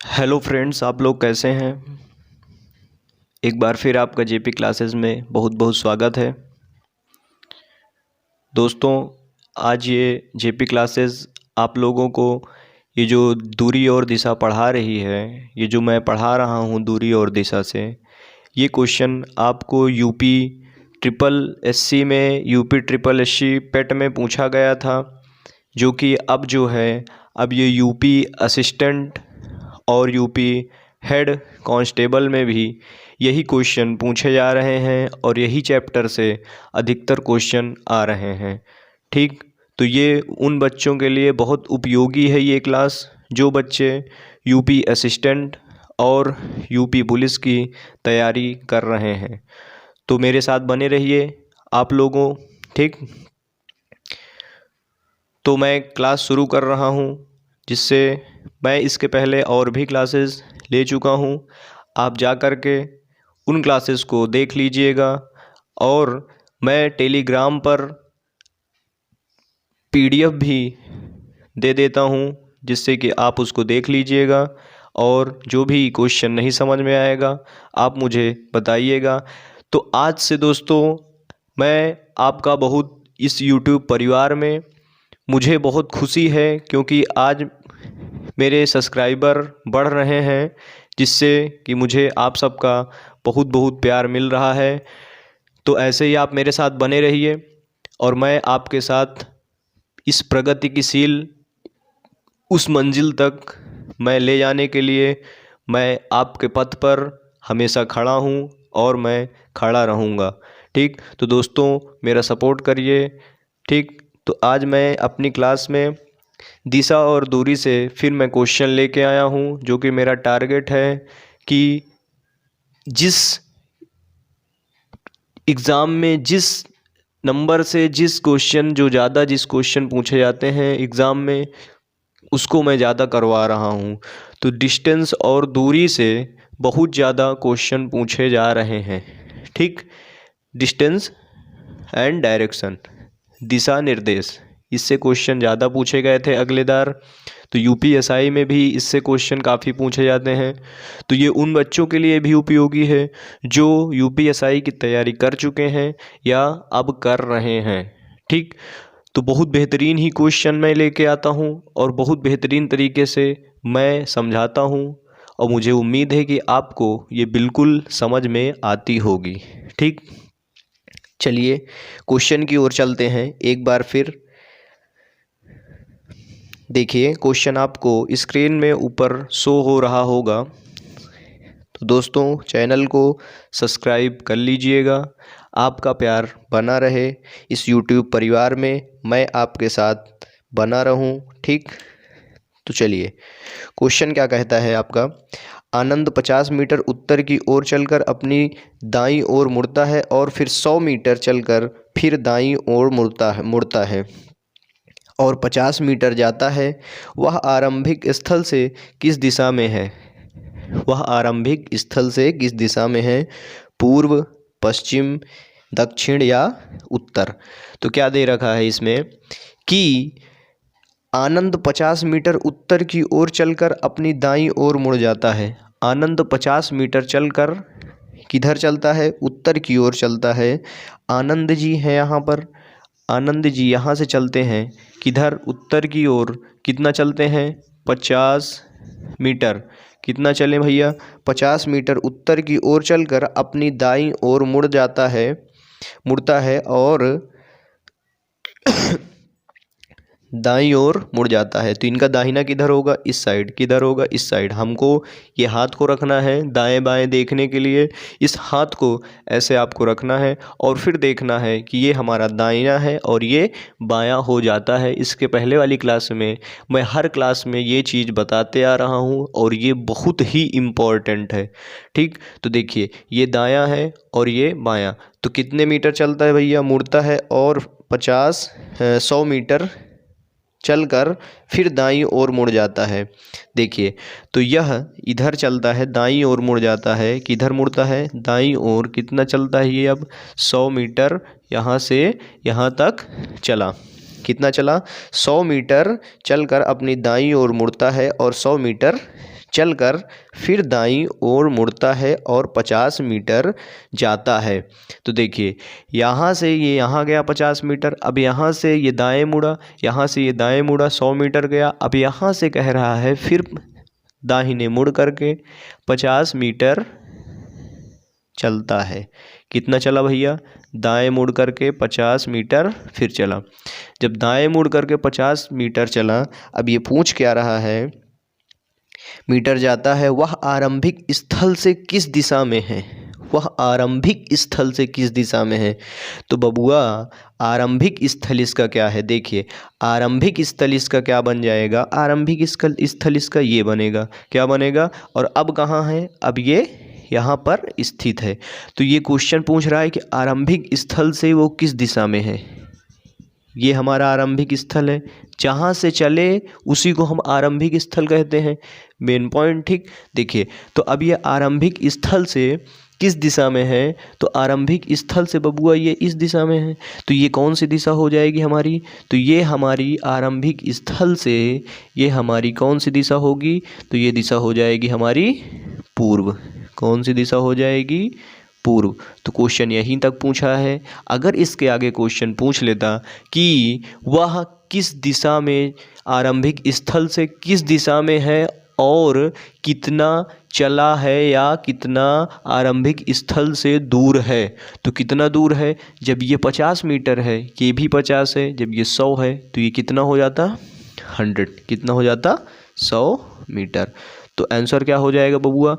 Hello friends, आप लोग कैसे हैं। एक बार फिर आपका जेपी क्लासेस में बहुत बहुत स्वागत है। दोस्तों, आज ये जेपी क्लासेस आप लोगों को ये जो दूरी और दिशा पढ़ा रही है, ये जो मैं पढ़ा रहा हूँ दूरी और दिशा से, ये क्वेश्चन आपको यूपी ट्रिपल एससी में, यूपी ट्रिपल एससी पेट में पूछा गया था, जो कि अब जो है अब ये यूपी असिस्टेंट और यूपी हेड कांस्टेबल में भी यही क्वेश्चन पूछे जा रहे हैं और यही चैप्टर से अधिकतर क्वेश्चन आ रहे हैं। ठीक, तो ये उन बच्चों के लिए बहुत उपयोगी है ये क्लास जो बच्चे यूपी असिस्टेंट और यूपी पुलिस की तैयारी कर रहे हैं। तो मेरे साथ बने रहिए आप लोगों। ठीक, तो मैं क्लास शुरू कर रहा हूँ, जिससे मैं इसके पहले और भी क्लासेस ले चुका हूँ। आप जा कर के उन क्लासेस को देख लीजिएगा और मैं टेलीग्राम पर पीडीएफ भी दे देता हूँ, जिससे कि आप उसको देख लीजिएगा और जो भी क्वेश्चन नहीं समझ में आएगा आप मुझे बताइएगा। तो आज से दोस्तों मैं आपका बहुत इस यूट्यूब परिवार में मुझे बहुत खुशी है, क्योंकि आज मेरे सब्सक्राइबर बढ़ रहे हैं, जिससे कि मुझे आप सबका बहुत बहुत प्यार मिल रहा है। तो ऐसे ही आप मेरे साथ बने रहिए और मैं आपके साथ इस प्रगतिशील उस मंजिल तक मैं ले जाने के लिए मैं आपके पथ पर हमेशा खड़ा हूँ और मैं खड़ा रहूँगा। ठीक, तो दोस्तों मेरा सपोर्ट करिए। ठीक, तो आज मैं अपनी क्लास में दिशा और दूरी से फिर मैं क्वेश्चन लेके आया हूँ, जो कि मेरा टारगेट है कि जिस एग्ज़ाम में जिस नंबर से जिस क्वेश्चन पूछे जाते हैं एग्ज़ाम में, उसको मैं ज़्यादा करवा रहा हूँ। तो डिस्टेंस और दूरी से बहुत ज़्यादा क्वेश्चन पूछे जा रहे हैं। ठीक, डिस्टेंस एंड डायरेक्शन, दिशा निर्देश, इससे क्वेश्चन ज़्यादा पूछे गए थे अगले बार। तो यूपीएसआई में भी इससे क्वेश्चन काफ़ी पूछे जाते हैं। तो ये उन बच्चों के लिए भी उपयोगी है जो यूपीएसआई की तैयारी कर चुके हैं या अब कर रहे हैं। ठीक, तो बहुत बेहतरीन ही क्वेश्चन मैं लेके आता हूँ और बहुत बेहतरीन तरीके से मैं समझाता हूँ और मुझे उम्मीद है कि आपको ये बिल्कुल समझ में आती होगी। ठीक, चलिए क्वेश्चन की ओर चलते हैं एक बार फिर। देखिए क्वेश्चन आपको स्क्रीन में ऊपर शो हो रहा होगा। तो दोस्तों चैनल को सब्सक्राइब कर लीजिएगा। आपका प्यार बना रहे इस यूट्यूब परिवार में, मैं आपके साथ बना रहूं। ठीक, तो चलिए क्वेश्चन क्या कहता है आपका। आनंद 50 मीटर उत्तर की ओर चलकर अपनी दाईं ओर मुड़ता है और फिर 100 मीटर चलकर फिर दाईं ओर मुड़ता है और 50 मीटर जाता है। वह आरंभिक स्थल से किस दिशा में है? वह आरंभिक स्थल से किस दिशा में है? पूर्व, पश्चिम, दक्षिण या उत्तर? तो क्या दे रखा है इसमें कि आनंद 50 मीटर उत्तर की ओर चलकर अपनी दाईं ओर मुड़ जाता है। आनंद 50 मीटर चलकर किधर चलता है? उत्तर की ओर चलता है। आनंद जी है यहाँ पर, आनंद जी यहाँ से चलते हैं किधर? उत्तर की ओर। कितना चलते हैं? 50 मीटर। कितना चले भैया? 50 मीटर उत्तर की ओर चलकर अपनी दाईं ओर मुड़ता है और दाईं ओर मुड़ जाता है। तो इनका दाहिना किधर होगा? इस साइड। किधर होगा? इस साइड। हमको ये हाथ को रखना है दाएं बाएं देखने के लिए। इस हाथ को ऐसे आपको रखना है और फिर देखना है कि ये हमारा दाहिना है और ये बायां हो जाता है। इसके पहले वाली क्लास में मैं हर क्लास में ये चीज़ बताते आ रहा हूँ और ये बहुत ही इम्पॉर्टेंट है। ठीक, तो देखिए ये दायां है और ये बायां। तो कितने मीटर चलता है भैया? मुड़ता है और 100 मीटर चलकर फिर दाईं ओर मुड़ जाता है। देखिए तो यह इधर चलता है, दाईं ओर मुड़ जाता है। किधर मुड़ता है? दाईं ओर। कितना चलता है ये? अब 100 मीटर यहाँ से यहाँ तक चला। कितना चला? 100 मीटर चलकर अपनी दाईं ओर मुड़ता है और 100 मीटर चलकर फिर दाईं ओर मुड़ता है और 50 मीटर जाता है। तो देखिए यहाँ से ये यहाँ गया 50 मीटर, अब यहाँ से ये दाएं मुड़ा, यहाँ से ये दाएं मुड़ा 100 मीटर गया। अब यहाँ से कह रहा है फिर दाहिने मुड़ करके 50 मीटर चलता है। कितना चला भैया? दाएं मुड़ करके 50 मीटर फिर चला। जब दाएं मुड़ करके 50 मीटर चला, अब ये पूछ क्या रहा है, मीटर जाता है, वह आरंभिक स्थल से किस दिशा में है? वह आरंभिक स्थल से किस दिशा में है? तो बबुआ आरंभिक स्थल इसका क्या है? देखिए आरंभिक स्थल इसका क्या बन जाएगा? आरंभिक स्थल इसका ये बनेगा, क्या बनेगा? और अब कहाँ है? अब ये यहाँ पर स्थित है। तो ये क्वेश्चन पूछ रहा है कि आरंभिक स्थल से वो किस दिशा में है। ये हमारा आरंभिक स्थल है, जहाँ से चले उसी को हम आरंभिक स्थल कहते हैं। मेन पॉइंट, ठीक। देखिए तो अब ये आरंभिक स्थल से किस दिशा में है? तो आरंभिक स्थल से बबुआ ये इस दिशा में है। तो ये कौन सी दिशा हो जाएगी हमारी? तो ये हमारी आरंभिक स्थल से ये हमारी कौन सी दिशा होगी? तो ये दिशा हो जाएगी हमारी पूर्व। कौन सी दिशा हो जाएगी? पूर्व। तो क्वेश्चन यहीं तक पूछा है। अगर इसके आगे क्वेश्चन पूछ लेता कि वह किस दिशा में, आरंभिक स्थल से किस दिशा में है और कितना चला है या कितना आरंभिक स्थल से दूर है, तो कितना दूर है? जब ये 50 मीटर है, ये भी 50 है, जब ये 100 है तो ये कितना हो जाता? 100। कितना हो जाता? 100 मीटर। तो आंसर क्या हो जाएगा बबुआ?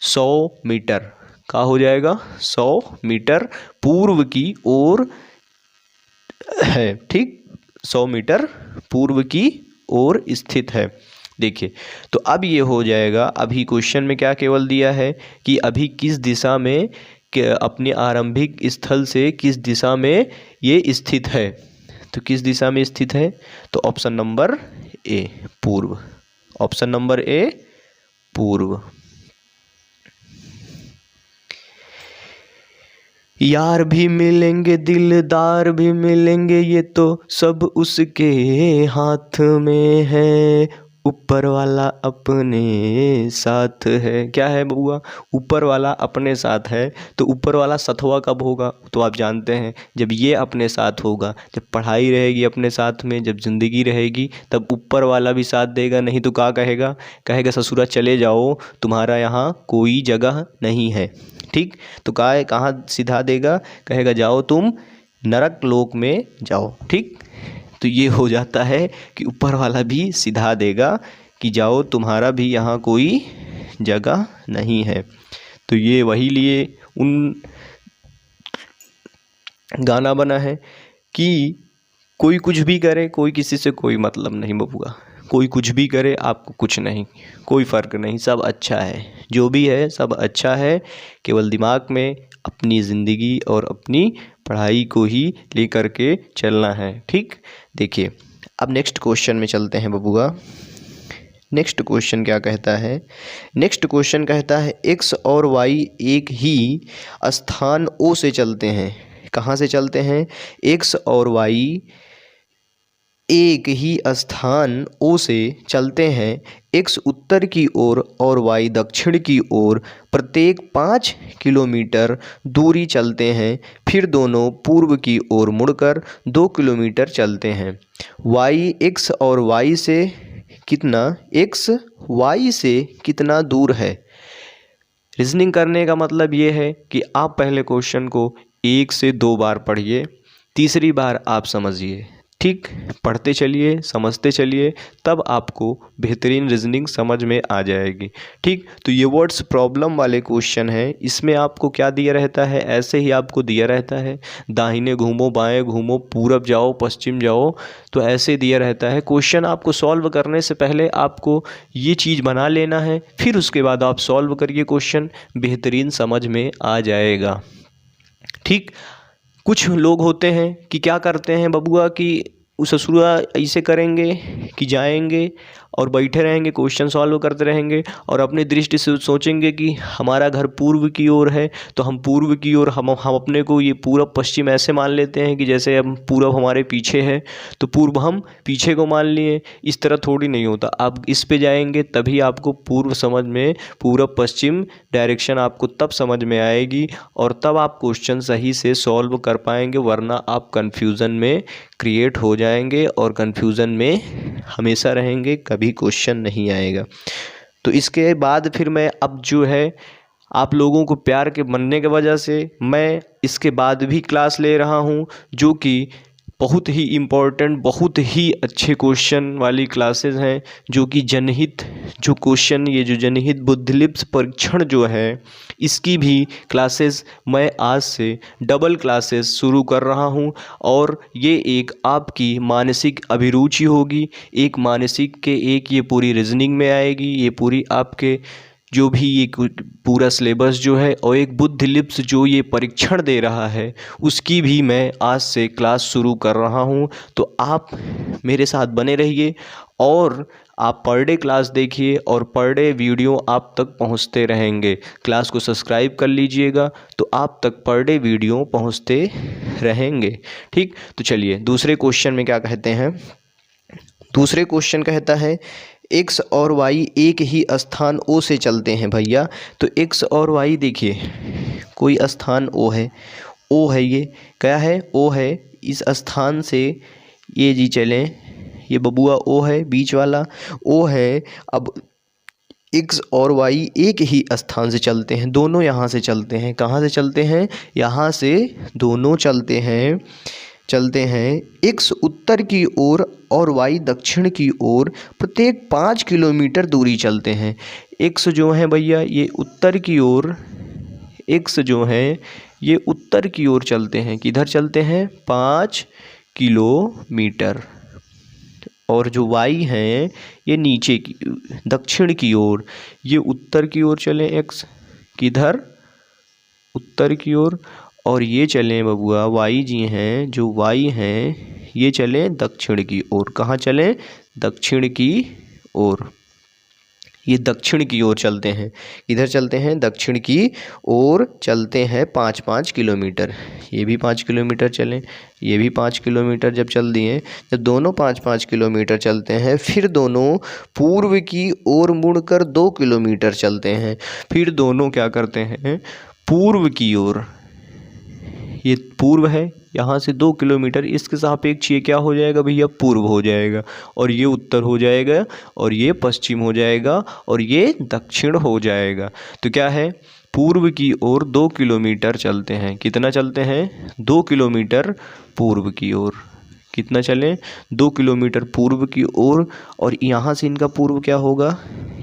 100 मीटर। क्या हो जाएगा? 100 मीटर पूर्व की ओर है, ठीक। 100 मीटर पूर्व की ओर स्थित है। देखिए तो अब ये हो जाएगा, अभी क्वेश्चन में क्या केवल दिया है कि अभी किस दिशा में, अपने आरंभिक स्थल से किस दिशा में ये स्थित है। तो किस दिशा में स्थित है? तो ऑप्शन नंबर ए, पूर्व। ऑप्शन नंबर ए, पूर्व। यार भी मिलेंगे दिलदार भी मिलेंगे, ये तो सब उसके हाथ में है, ऊपर वाला अपने साथ है। क्या है बबुआ? ऊपर वाला अपने साथ है। तो ऊपर वाला सतवा कब होगा? तो आप जानते हैं जब ये अपने साथ होगा, जब पढ़ाई रहेगी अपने साथ में, जब ज़िंदगी रहेगी, तब ऊपर वाला भी साथ देगा। नहीं तो क्या कहेगा? कहेगा ससुरा चले जाओ, तुम्हारा यहाँ कोई जगह नहीं है, ठीक। तो कहाँ सिधा देगा? कहेगा जाओ तुम नरक लोक में जाओ, ठीक। तो ये हो जाता है कि ऊपर वाला भी सिधा देगा कि जाओ तुम्हारा भी यहाँ कोई जगह नहीं है। तो ये वही लिए उन गाना बना है कि कोई कुछ भी करे, कोई किसी से कोई मतलब नहीं बबुआ। कोई कुछ भी करे, आपको कुछ नहीं, कोई फ़र्क नहीं, सब अच्छा है। जो भी है सब अच्छा है। केवल दिमाग में अपनी ज़िंदगी और अपनी पढ़ाई को ही लेकर के चलना है, ठीक। देखिए अब नेक्स्ट क्वेश्चन में चलते हैं बबुआ। नेक्स्ट क्वेश्चन क्या कहता है? नेक्स्ट क्वेश्चन कहता है एक्स और वाई एक ही स्थान ओ से चलते हैं। कहाँ से चलते हैं? एक्स और वाई एक ही स्थान ओ से चलते हैं। एक्स उत्तर की ओर और वाई दक्षिण की ओर प्रत्येक 5 किलोमीटर दूरी चलते हैं। फिर दोनों पूर्व की ओर मुड़कर 2 किलोमीटर चलते हैं। वाई एक्स और वाई से कितना, एक्स वाई से कितना दूर है? रीजनिंग करने का मतलब ये है कि आप पहले क्वेश्चन को 1 से 2 बार पढ़िए, तीसरी बार आप समझिए, ठीक। पढ़ते चलिए, समझते चलिए, तब आपको बेहतरीन रीजनिंग समझ में आ जाएगी, ठीक। तो ये वर्ड्स प्रॉब्लम वाले क्वेश्चन है। इसमें आपको क्या दिया रहता है? ऐसे ही आपको दिया रहता है दाहिने घूमो, बाएं घूमो, पूरब जाओ, पश्चिम जाओ, तो ऐसे दिया रहता है। क्वेश्चन आपको सॉल्व करने से पहले आपको ये चीज़ बना लेना है, फिर उसके बाद आप सॉल्व करिए, क्वेश्चन बेहतरीन समझ में आ जाएगा, ठीक। कुछ लोग होते हैं कि क्या करते हैं बबुआ कि ससुरा ऐसे करेंगे कि जाएंगे और बैठे रहेंगे, क्वेश्चन सॉल्व करते रहेंगे और अपनी दृष्टि से सोचेंगे कि हमारा घर पूर्व की ओर है तो हम पूर्व की ओर हम अपने को ये पूरब पश्चिम ऐसे मान लेते हैं कि जैसे हम पूरब हमारे पीछे है तो पूर्व हम पीछे को मान लिए। इस तरह थोड़ी नहीं होता, आप इस पे जाएंगे तभी आपको पूर्व समझ में, पूरब पश्चिम डायरेक्शन आपको तब समझ में आएगी और तब आप क्वेश्चन सही से सॉल्व कर पाएंगे, वरना आप कन्फ्यूज़न में क्रिएट हो जाएंगे और कन्फ्यूज़न में हमेशा रहेंगे, कभी क्वेश्चन नहीं आएगा। तो इसके बाद फिर मैं अब जो है आप लोगों को प्यार के बनने की वजह से मैं इसके बाद भी क्लास ले रहा हूं, जो कि बहुत ही इम्पोर्टेंट, बहुत ही अच्छे क्वेश्चन वाली क्लासेस हैं, जो कि जनहित जो क्वेश्चन, ये जो जनहित बुद्धिलिप्त परीक्षण जो है, इसकी भी क्लासेस मैं आज से डबल क्लासेस शुरू कर रहा हूं और ये एक आपकी मानसिक अभिरुचि होगी, एक मानसिक के एक ये पूरी रीजनिंग में आएगी, ये पूरी आपके जो भी ये पूरा सिलेबस जो है और एक बुद्धिलिप्त जो ये परीक्षण दे रहा है उसकी भी मैं आज से क्लास शुरू कर रहा हूँ। तो आप मेरे साथ बने रहिए और आप पर डे क्लास देखिए और पर डे वीडियो आप तक पहुँचते रहेंगे। क्लास को सब्सक्राइब कर लीजिएगा तो आप तक पर डे वीडियो पहुँचते रहेंगे। ठीक, तो चलिए दूसरे क्वेश्चन में क्या कहते हैं। दूसरे क्वेश्चन कहता है x और y एक ही स्थान O से चलते हैं भैया। तो x और y देखिए, कोई स्थान O है, ये क्या है, O है, इस स्थान से ये जी चलें, ये बबुआ O है, बीच वाला O है। अब x और y एक ही स्थान से चलते हैं, दोनों यहाँ से चलते हैं। कहाँ से चलते हैं, यहाँ से दोनों चलते हैं। x उत्तर की ओर और y दक्षिण की ओर प्रत्येक 5 किलोमीटर दूरी चलते हैं। x जो है भैया ये उत्तर की ओर, x जो है ये उत्तर की ओर चलते हैं, किधर चलते हैं, 5 किलोमीटर। और जो y हैं ये नीचे की दक्षिण की ओर, ये उत्तर की ओर चले, x किधर, उत्तर की ओर, और ये चलें बबुआ y जी हैं, जो y हैं ये चलें दक्षिण की ओर। कहाँ चलें, दक्षिण की ओर। ये दक्षिण की ओर चलते हैं, इधर चलते हैं, दक्षिण की ओर चलते हैं 5-5 किलोमीटर। ये भी 5 किलोमीटर चलें, ये भी 5 किलोमीटर जब चल दिए, जब दोनों 5-5 किलोमीटर चलते हैं, फिर दोनों पूर्व की ओर मुड़कर 2 किलोमीटर चलते हैं। फिर दोनों क्या करते हैं, पूर्व की ओर, ये पूर्व है, यहाँ से 2 किलोमीटर इसके सापेक्ष ये क्या हो जाएगा भैया, पूर्व हो जाएगा, और ये उत्तर हो जाएगा, और ये पश्चिम हो जाएगा, और ये दक्षिण हो जाएगा। तो क्या है, पूर्व की ओर 2 किलोमीटर चलते हैं। कितना चलते हैं, 2 किलोमीटर पूर्व की ओर। कितना चलें, 2 किलोमीटर पूर्व की ओर। और यहाँ से इनका पूर्व क्या होगा,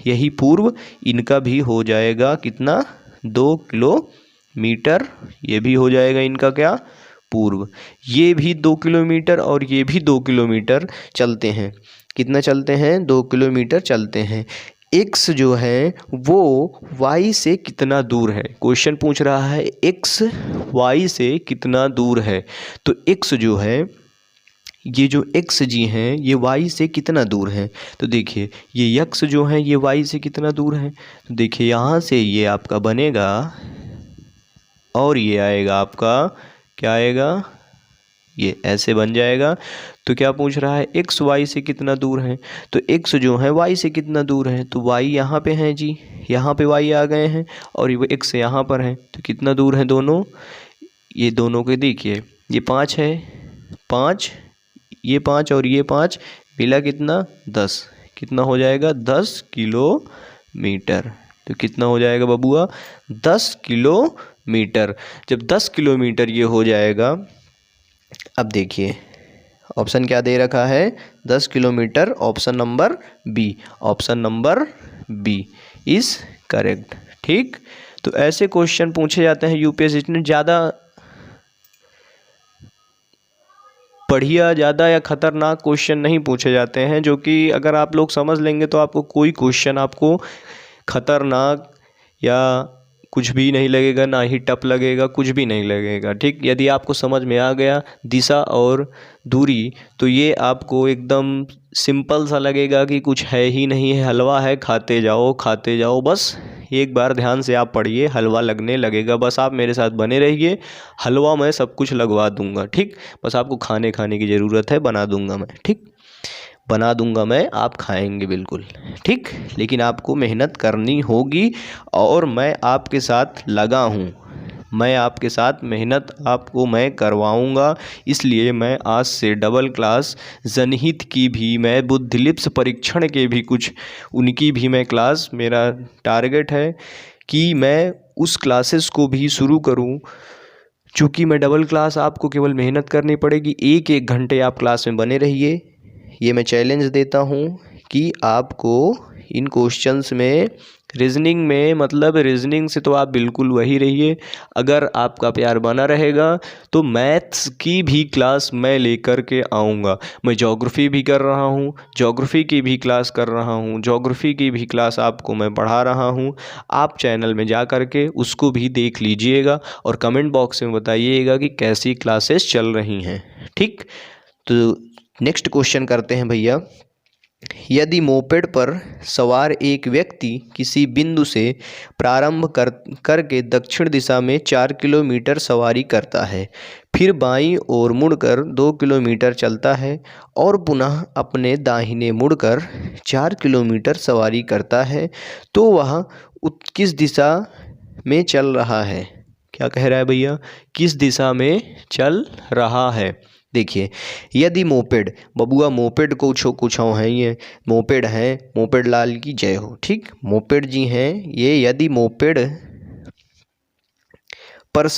यही पूर्व इनका भी हो जाएगा, कितना, 2 किलोमीटर। ये भी हो जाएगा इनका क्या, पूर्व। ये भी 2 किलोमीटर और ये भी 2 किलोमीटर चलते हैं। कितना चलते हैं, 2 किलोमीटर चलते हैं। x जो है वो y से कितना दूर है, क्वेश्चन पूछ रहा है x y से कितना दूर है। तो x जो है, ये जो x जी हैं ये y से कितना दूर है। तो देखिए ये x जो है ये y से कितना दूर है। तो देखिए यहाँ से ये आपका बनेगा और ये आएगा आपका, क्या आएगा, ये ऐसे बन जाएगा। तो क्या पूछ रहा है, x y से कितना दूर है। तो x जो है y से कितना दूर है, तो y यहाँ पे है जी, यहाँ पे y आ गए हैं, और ये x यहाँ पर है। तो कितना दूर है दोनों, ये दोनों के देखिए, ये 5 है, 5, ये 5 और ये 5 मिला कितना, 10। कितना हो जाएगा, 10 किलोमीटर। तो कितना हो जाएगा बबुआ, 10 किलोमीटर। जब 10 किलोमीटर ये हो जाएगा, अब देखिए ऑप्शन क्या दे रखा है, 10 kilometre, option number B, option number B is correct. ठीक, तो ऐसे क्वेश्चन पूछे जाते हैं यूपीएससी में। ज़्यादा बढ़िया, ज़्यादा या ख़तरनाक क्वेश्चन नहीं पूछे जाते हैं, जो कि अगर आप लोग समझ लेंगे तो आपको कोई क्वेश्चन आपको ख़तरनाक या कुछ भी नहीं लगेगा, ना ही टप लगेगा, कुछ भी नहीं लगेगा। ठीक, यदि आपको समझ में आ गया दिशा और दूरी, तो ये आपको एकदम सिंपल सा लगेगा कि कुछ है ही नहीं है, हलवा है, खाते जाओ। बस एक बार ध्यान से आप पढ़िए, हलवा लगने लगेगा। बस आप मेरे साथ बने रहिए, हलवा मैं सब कुछ लगवा दूंगा। ठीक, बस आपको खाने की ज़रूरत है, बना दूंगा मैं। ठीक, बना दूंगा मैं, आप खाएंगे बिल्कुल। ठीक, लेकिन आपको मेहनत करनी होगी और मैं आपके साथ लगा हूँ। मैं आपके साथ मेहनत आपको मैं करवाऊंगा। इसलिए मैं आज से डबल क्लास जनहित की भी, मैं बुद्धिलिप्स परीक्षण के भी कुछ उनकी भी मैं क्लास, मेरा टारगेट है कि मैं उस क्लासेस को भी शुरू करूं। चूँकि मैं डबल क्लास, आपको केवल मेहनत करनी पड़ेगी, एक एक घंटे आप क्लास में बने रहिए। ये मैं चैलेंज देता हूँ कि आपको इन क्वेश्चंस में, रीजनिंग में, मतलब रीजनिंग से तो आप बिल्कुल वही रहिए। अगर आपका प्यार बना रहेगा तो मैथ्स की भी क्लास मैं लेकर के आऊँगा। मैं ज्योग्राफी भी कर रहा हूँ, ज्योग्राफी की भी क्लास कर रहा हूँ, ज्योग्राफी की भी क्लास आपको मैं पढ़ा रहा हूँ। आप चैनल में जा कर के उसको भी देख लीजिएगा और कमेंट बॉक्स में बताइएगा कि कैसी क्लासेस चल रही हैं। ठीक, तो नेक्स्ट क्वेश्चन करते हैं भैया। यदि मोपेड पर सवार एक व्यक्ति किसी बिंदु से प्रारंभ करके दक्षिण दिशा में 4 किलोमीटर सवारी करता है, फिर बाईं ओर मुड़कर 2 किलोमीटर चलता है और पुनः अपने दाहिने मुड़कर 4 किलोमीटर सवारी करता है, तो वह किस दिशा में चल रहा है? क्या कह रहा है भैया? किस दिशा में चल रहा है? देखिए, यदि मोपेड, बबुआ मोपेड कुछ हैं, ये मोपेड हैं, मोपेड लाल की जय हो। ठीक, मोपेड जी हैं ये। यदि मोपेड पर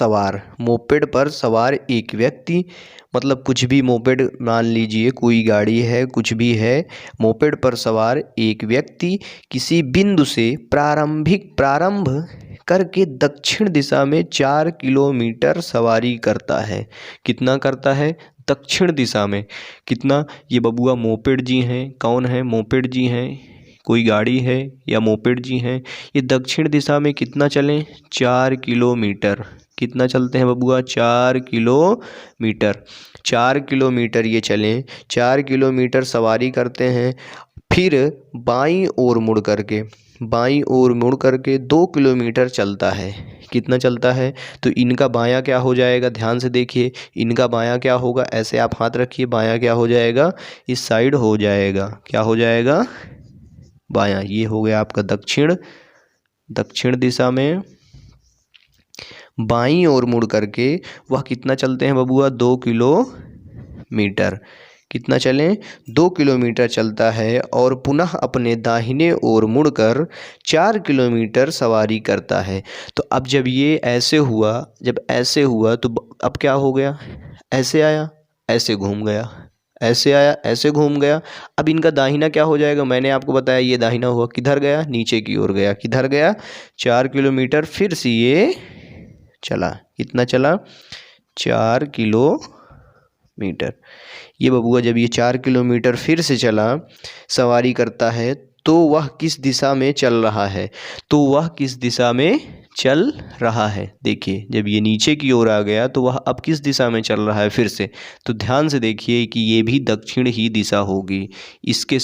सवार एक व्यक्ति, मतलब कुछ भी मोपेड मान लीजिए, कोई गाड़ी है, कुछ भी है, मोपेड पर सवार एक व्यक्ति किसी बिंदु से प्रारंभ करके दक्षिण दिशा में 4 किलोमीटर सवारी करता है। कितना करता है? दक्षिण दिशा में कितना? ये बबुआ मोपेड जी हैं। कौन है? मोपेड जी हैं। कोई गाड़ी है या मोपेड जी हैं। ये दक्षिण दिशा में कितना चलें? 4 किलोमीटर। कितना चलते हैं बबुआ? 4 किलोमीटर। 4 किलोमीटर ये चलें, 4 किलोमीटर सवारी करते हैं, फिर बाईं ओर मुड़ करके 2 किलोमीटर चलता है। कितना चलता है? तो इनका बायां क्या हो जाएगा? ध्यान से देखिए, इनका बायां क्या होगा? ऐसे आप हाथ रखिए, बायां क्या हो जाएगा? इस साइड हो जाएगा। क्या हो जाएगा? बायां। ये हो गया आपका दक्षिण दिशा में। बाईं ओर मुड़ करके वह कितना चलते हैं बबुआ? 2 किलोमीटर। कितना चलें? 2 किलोमीटर चलता है और पुनः अपने दाहिने ओर मुड़कर 4 किलोमीटर सवारी करता है। तो अब जब ये ऐसे हुआ, तो अब क्या हो गया? ऐसे आया, ऐसे घूम गया, ऐसे आया, ऐसे घूम गया। अब इनका दाहिना क्या हो जाएगा? मैंने आपको बताया ये दाहिना हुआ, किधर गया? नीचे की ओर गया। किधर गया? 4 किलोमीटर। फिर से ये चला। कितना चला? 4 किलोमीटर। ये बबुआ जब ये 4 किलोमीटर फिर से चला, सवारी करता है, तो वह किस दिशा में चल रहा है? तो वह किस दिशा में चल रहा है? देखिए, जब ये नीचे की ओर आ गया तो वह अब किस दिशा में चल रहा है फिर से? तो ध्यान से देखिए कि ये भी दक्षिण ही दिशा होगी। इसके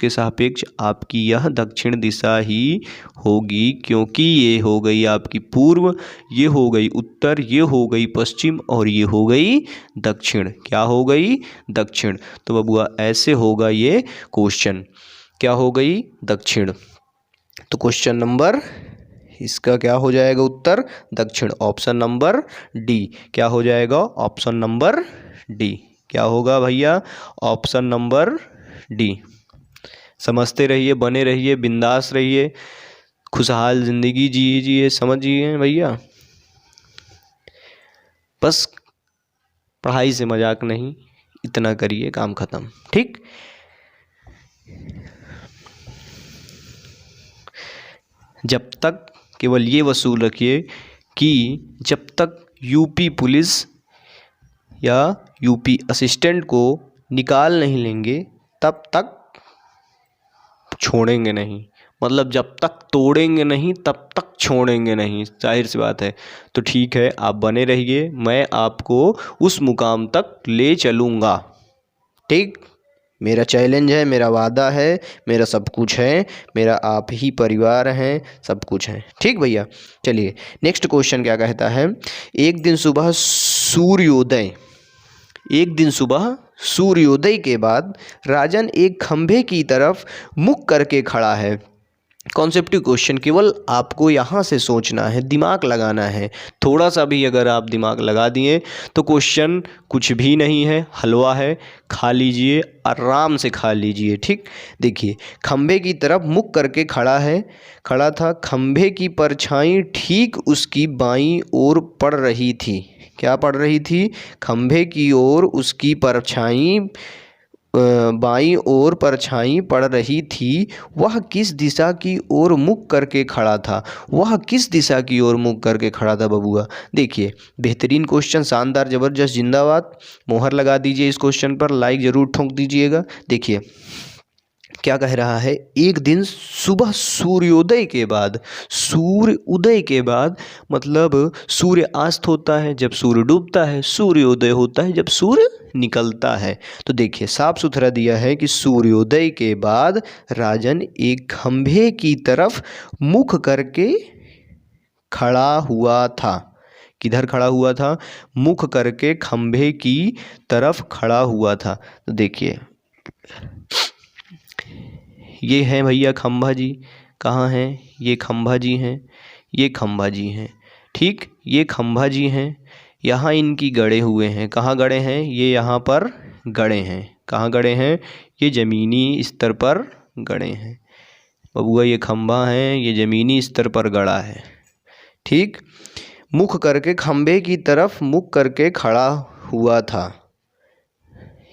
सापेक्ष आपकी यह दक्षिण दिशा ही होगी, क्योंकि ये हो गई आपकी पूर्व, ये हो गई उत्तर, ये हो गई पश्चिम और ये हो गई दक्षिण। क्या हो गई? दक्षिण। तो बबुआ ऐसे होगा ये क्वेश्चन। क्या हो गई? दक्षिण। तो क्वेश्चन नंबर, इसका क्या हो जाएगा उत्तर? दक्षिण। Option number D. क्या हो जाएगा? Option number D. क्या होगा भैया? Option number D. समझते रहिए, बने रहिए, बिंदास रहिए, खुशहाल जिंदगी जिए, समझिए भैया। बस पढ़ाई से मजाक नहीं, इतना करिए, काम खत्म। ठीक, जब तक केवल ये वसूल रखिए कि जब तक यूपी पुलिस या यूपी असिस्टेंट को निकाल नहीं लेंगे, तब तक छोड़ेंगे नहीं। मतलब जब तक तोड़ेंगे नहीं तब तक छोड़ेंगे नहीं, जाहिर सी बात है। तो ठीक है, आप बने रहिए, मैं आपको उस मुकाम तक ले चलूँगा। ठीक, मेरा चैलेंज है, मेरा वादा है, मेरा सब कुछ है, मेरा आप ही परिवार हैं, सब कुछ है। ठीक भैया, चलिए नेक्स्ट क्वेश्चन क्या कहता है। एक दिन सुबह सूर्योदय के बाद राजन एक खंभे की तरफ मुख करके खड़ा है। कॉन्सेप्टिव क्वेश्चन, केवल आपको यहाँ से सोचना है, दिमाग लगाना है। थोड़ा सा भी अगर आप दिमाग लगा दिए तो क्वेश्चन कुछ भी नहीं है, हलवा है, खा लीजिए, आराम से खा लीजिए। ठीक, देखिए खंभे की तरफ मुख करके खड़ा था। खंभे की परछाई ठीक उसकी बाईं ओर पड़ रही थी। क्या पड़ रही थी? खंभे की ओर उसकी परछाई बाईं ओर परछाई पड़ रही थी। वह किस दिशा की ओर मुख करके खड़ा था? वह किस दिशा की ओर मुख करके खड़ा था बबुआ? देखिए बेहतरीन क्वेश्चन, शानदार, ज़बरदस्त, जिंदाबाद। मोहर लगा दीजिए इस क्वेश्चन पर, लाइक ज़रूर ठोक दीजिएगा। देखिए क्या कह रहा है, एक दिन सुबह सूर्योदय के बाद मतलब सूर्य अस्त होता है जब सूर्य डूबता है, सूर्योदय होता है जब सूर्य निकलता है। तो देखिए साफ सुथरा दिया है कि सूर्योदय के बाद राजन एक खंभे की तरफ मुख करके खड़ा हुआ था। किधर खड़ा हुआ था? मुख करके खंभे की तरफ खड़ा हुआ था। तो देखिए ये है भैया खंभा जी। कहाँ हैं? ये खंभा जी हैं, ये खंभा जी हैं। ठीक, ये खंभा जी हैं। यहाँ इनकी गड़े हुए हैं। कहाँ गड़े हैं? ये यहाँ पर गड़े हैं। कहाँ गड़े हैं? ये ज़मीनी स्तर पर गड़े हैं बबुआ। ये खंभा हैं, ये ज़मीनी स्तर पर गड़ा है। ठीक, मुख करके खंभे की तरफ मुख करके खड़ा हुआ था।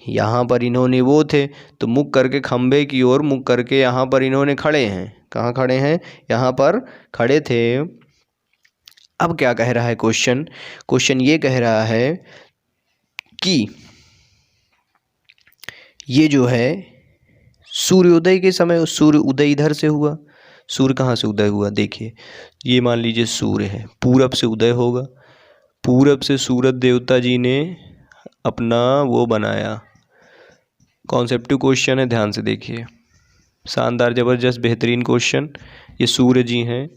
यहाँ पर इन्होंने वो थे तो मुख करके खंभे की ओर मुख करके यहाँ पर इन्होंने खड़े हैं। कहाँ खड़े हैं? यहाँ पर खड़े थे। अब क्या कह रहा है क्वेश्चन ये कह रहा है कि ये जो है सूर्योदय के समय, सूर्य उदय इधर से हुआ। सूर्य कहाँ से उदय हुआ? देखिए ये मान लीजिए सूर्य है, पूरब से उदय होगा। पूरब से सूरज देवता जी ने अपना वो बनाया। कॉन्सेप्टिव क्वेश्चन है, ध्यान से देखिए, शानदार, ज़बरदस्त, बेहतरीन क्वेश्चन। ये सूर्य जी हैं,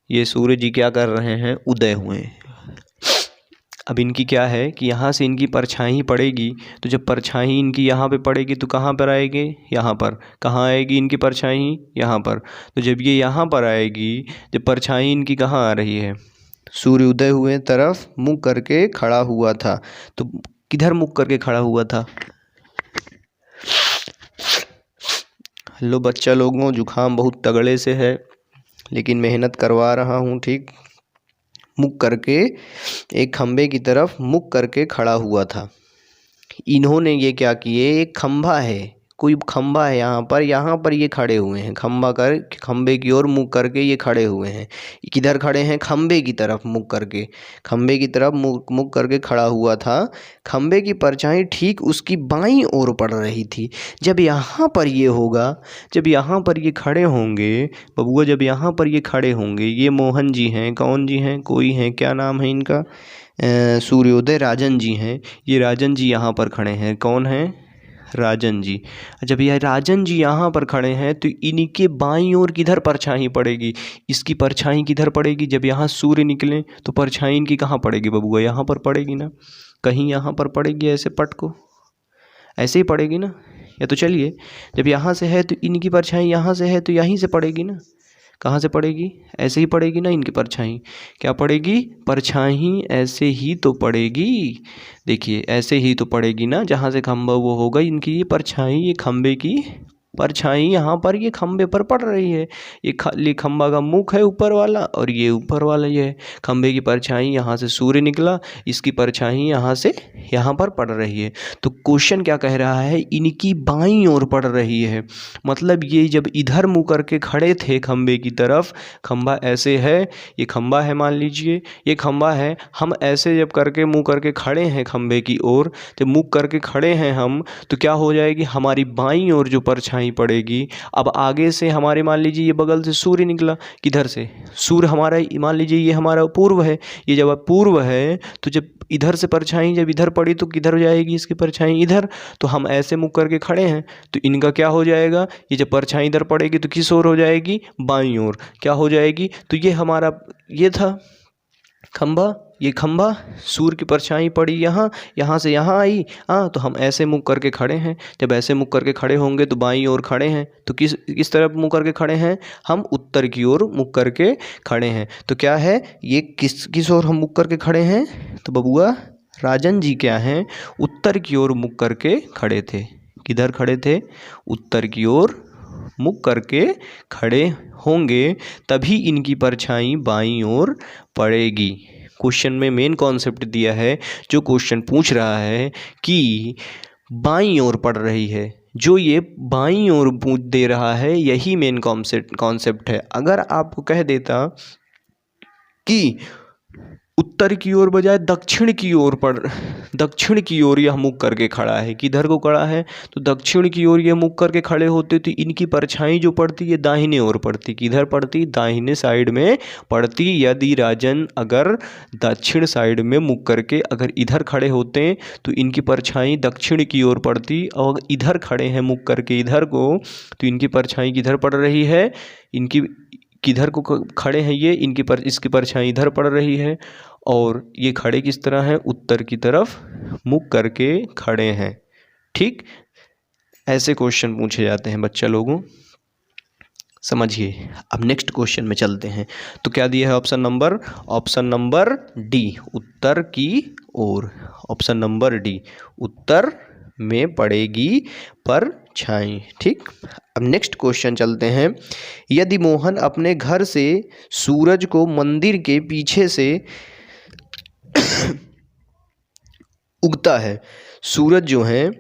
ये सूर्य जी क्या कर रहे हैं? उदय हुए। अब इनकी क्या है कि यहाँ से इनकी परछाई पड़ेगी, तो जब परछाई इनकी यहाँ पे पड़ेगी तो कहाँ पर आएगी? यहाँ पर। कहाँ आएगी इनकी परछाई? यहाँ पर। तो जब ये यहाँ पर आएगी, जब परछाई इनकी कहाँ आ रही है? सूर्य उदय हुए तरफ मुख करके खड़ा हुआ था। तो किधर मुख करके खड़ा हुआ था? हेलो बच्चा लोगों, जुखाम बहुत तगड़े से है लेकिन मेहनत करवा रहा हूँ। ठीक, मुख करके एक खंभे की तरफ मुख करके खड़ा हुआ था। इन्होंने ये क्या किए, एक खंभा है, कोई खंभा है यहाँ पर ये खड़े हुए हैं। खंभे की ओर मुख करके ये खड़े हुए हैं। किधर खड़े हैं? खंभे की तरफ मुख करके, खंभे की तरफ मुख करके खड़ा हुआ था। खंभे की परछाई ठीक उसकी बाईं ओर पड़ रही थी। जब यहाँ पर ये होगा, जब यहाँ पर ये खड़े होंगे बबुआ, जब यहाँ पर ये खड़े होंगे, ये मोहन जी हैं, कौन जी हैं, कोई हैं, क्या नाम है इनका? सूर्योदय राजन जी हैं। ये राजन जी यहाँ पर खड़े हैं। कौन हैं? राजन जी। जब यह राजन जी यहाँ पर खड़े हैं तो इनके बाईं ओर किधर परछाई पड़ेगी? इसकी परछाई किधर पड़ेगी? जब यहाँ सूर्य निकले तो परछाई इनकी कहाँ पड़ेगी बबुआ? यहाँ पर पड़ेगी ना, कहीं यहाँ पर पड़ेगी, ऐसे पट को ऐसे ही पड़ेगी ना। या तो चलिए, जब यहाँ से है तो इनकी परछाई यहाँ से है तो यहीं से पड़ेगी ना। कहाँ से पड़ेगी? ऐसे ही पड़ेगी ना इनकी परछाई। क्या पड़ेगी? परछाई ऐसे ही तो पड़ेगी। देखिए ऐसे ही तो पड़ेगी ना, जहाँ से खंभा वो होगा, इनकी ये परछाई, ये खंभे की परछाई यहाँ पर ये खंभे पर पड़ रही है। ये खंभा का मुख है ऊपर वाला और ये ऊपर वाला ये है। खंभे की परछाई यहाँ से सूर्य निकला, इसकी परछाई यहाँ से यहाँ पर पड़ रही है। तो क्वेश्चन क्या कह रहा है? इनकी बाईं ओर पड़ रही है। मतलब ये जब इधर मुँह करके खड़े थे खंभे की तरफ, खंभा ऐसे है, ये खंभा है, मान लीजिए ये खंभा है, हम ऐसे जब करके मुँह करके खड़े हैं खंभे की ओर, जब मुँह करके खड़े हैं हम, तो क्या हो जाएगी? हमारी बाईं ओर जो परछाई परछाई पड़ेगी। अब आगे से हमारे मान लीजिए ये बगल से सूर्य निकला, किधर से? सूर्य हमारा मान लीजिए ये हमारा पूर्व है, ये जब पूर्व है तो जब इधर से परछाई जब इधर पड़ी तो किधर जाएगी इसकी परछाई? इधर। तो हम ऐसे मुख करके खड़े हैं तो इनका क्या हो जाएगा? ये जब परछाई इधर पड़ेगी तो किस ओर हो जाएगी? बाईं ओर। क्या हो जाएगी? तो ये हमारा ये था खंभा, ये खंभा, सूर्य की परछाई पड़ी यहाँ, यहाँ से यहाँ आई। हाँ, तो हम ऐसे मुँह करके खड़े हैं। जब ऐसे मुँह करके खड़े होंगे तो बाईं ओर खड़े हैं। तो किस तरफ मुँह करके खड़े हैं? हम उत्तर की ओर मुँह करके खड़े हैं। तो क्या है ये, किस ओर हम मुँह करके खड़े हैं? तो बबुआ राजन जी क्या हैं? उत्तर की ओर मुँह करके खड़े थे। किधर खड़े थे? उत्तर की ओर मुख करके खड़े होंगे, तभी इनकी परछाई बाईं ओर पड़ेगी। क्वेश्चन में मेन कॉन्सेप्ट दिया है, जो क्वेश्चन पूछ रहा है कि बाईं ओर पड़ रही है, जो ये बाईं ओर पूछ दे रहा है, यही मेन कॉन्सेप्ट है। अगर आपको कह देता कि उत्तर की ओर बजाय दक्षिण की ओर यह मुख करके खड़ा है, किधर को खड़ा है? तो दक्षिण की ओर यह मुख करके खड़े होते तो इनकी परछाई जो पड़ती ये दाहिने ओर पड़ती। किधर पड़ती? दाहिने साइड में पड़ती। यदि राजन अगर दक्षिण साइड में मुख करके अगर इधर खड़े होते तो इनकी परछाई दक्षिण की ओर पड़ती, और इधर खड़े हैं मुख करके इधर को, तो इनकी परछाई किधर पड़ रही है? इनकी किधर को खड़े हैं ये, इसकी परछाई इधर पड़ रही है, और ये खड़े किस तरह हैं? उत्तर की तरफ मुख करके खड़े हैं। ठीक, ऐसे क्वेश्चन पूछे जाते हैं बच्चा लोगों, समझिए। अब नेक्स्ट क्वेश्चन में चलते हैं। तो क्या दिया है? ऑप्शन नंबर डी, उत्तर की ओर। ऑप्शन नंबर डी, उत्तर में पड़ेगी परछाई। ठीक, अब नेक्स्ट क्वेश्चन चलते हैं। यदि मोहन अपने घर से सूरज को मंदिर के पीछे से उगता है, सूरज जो है,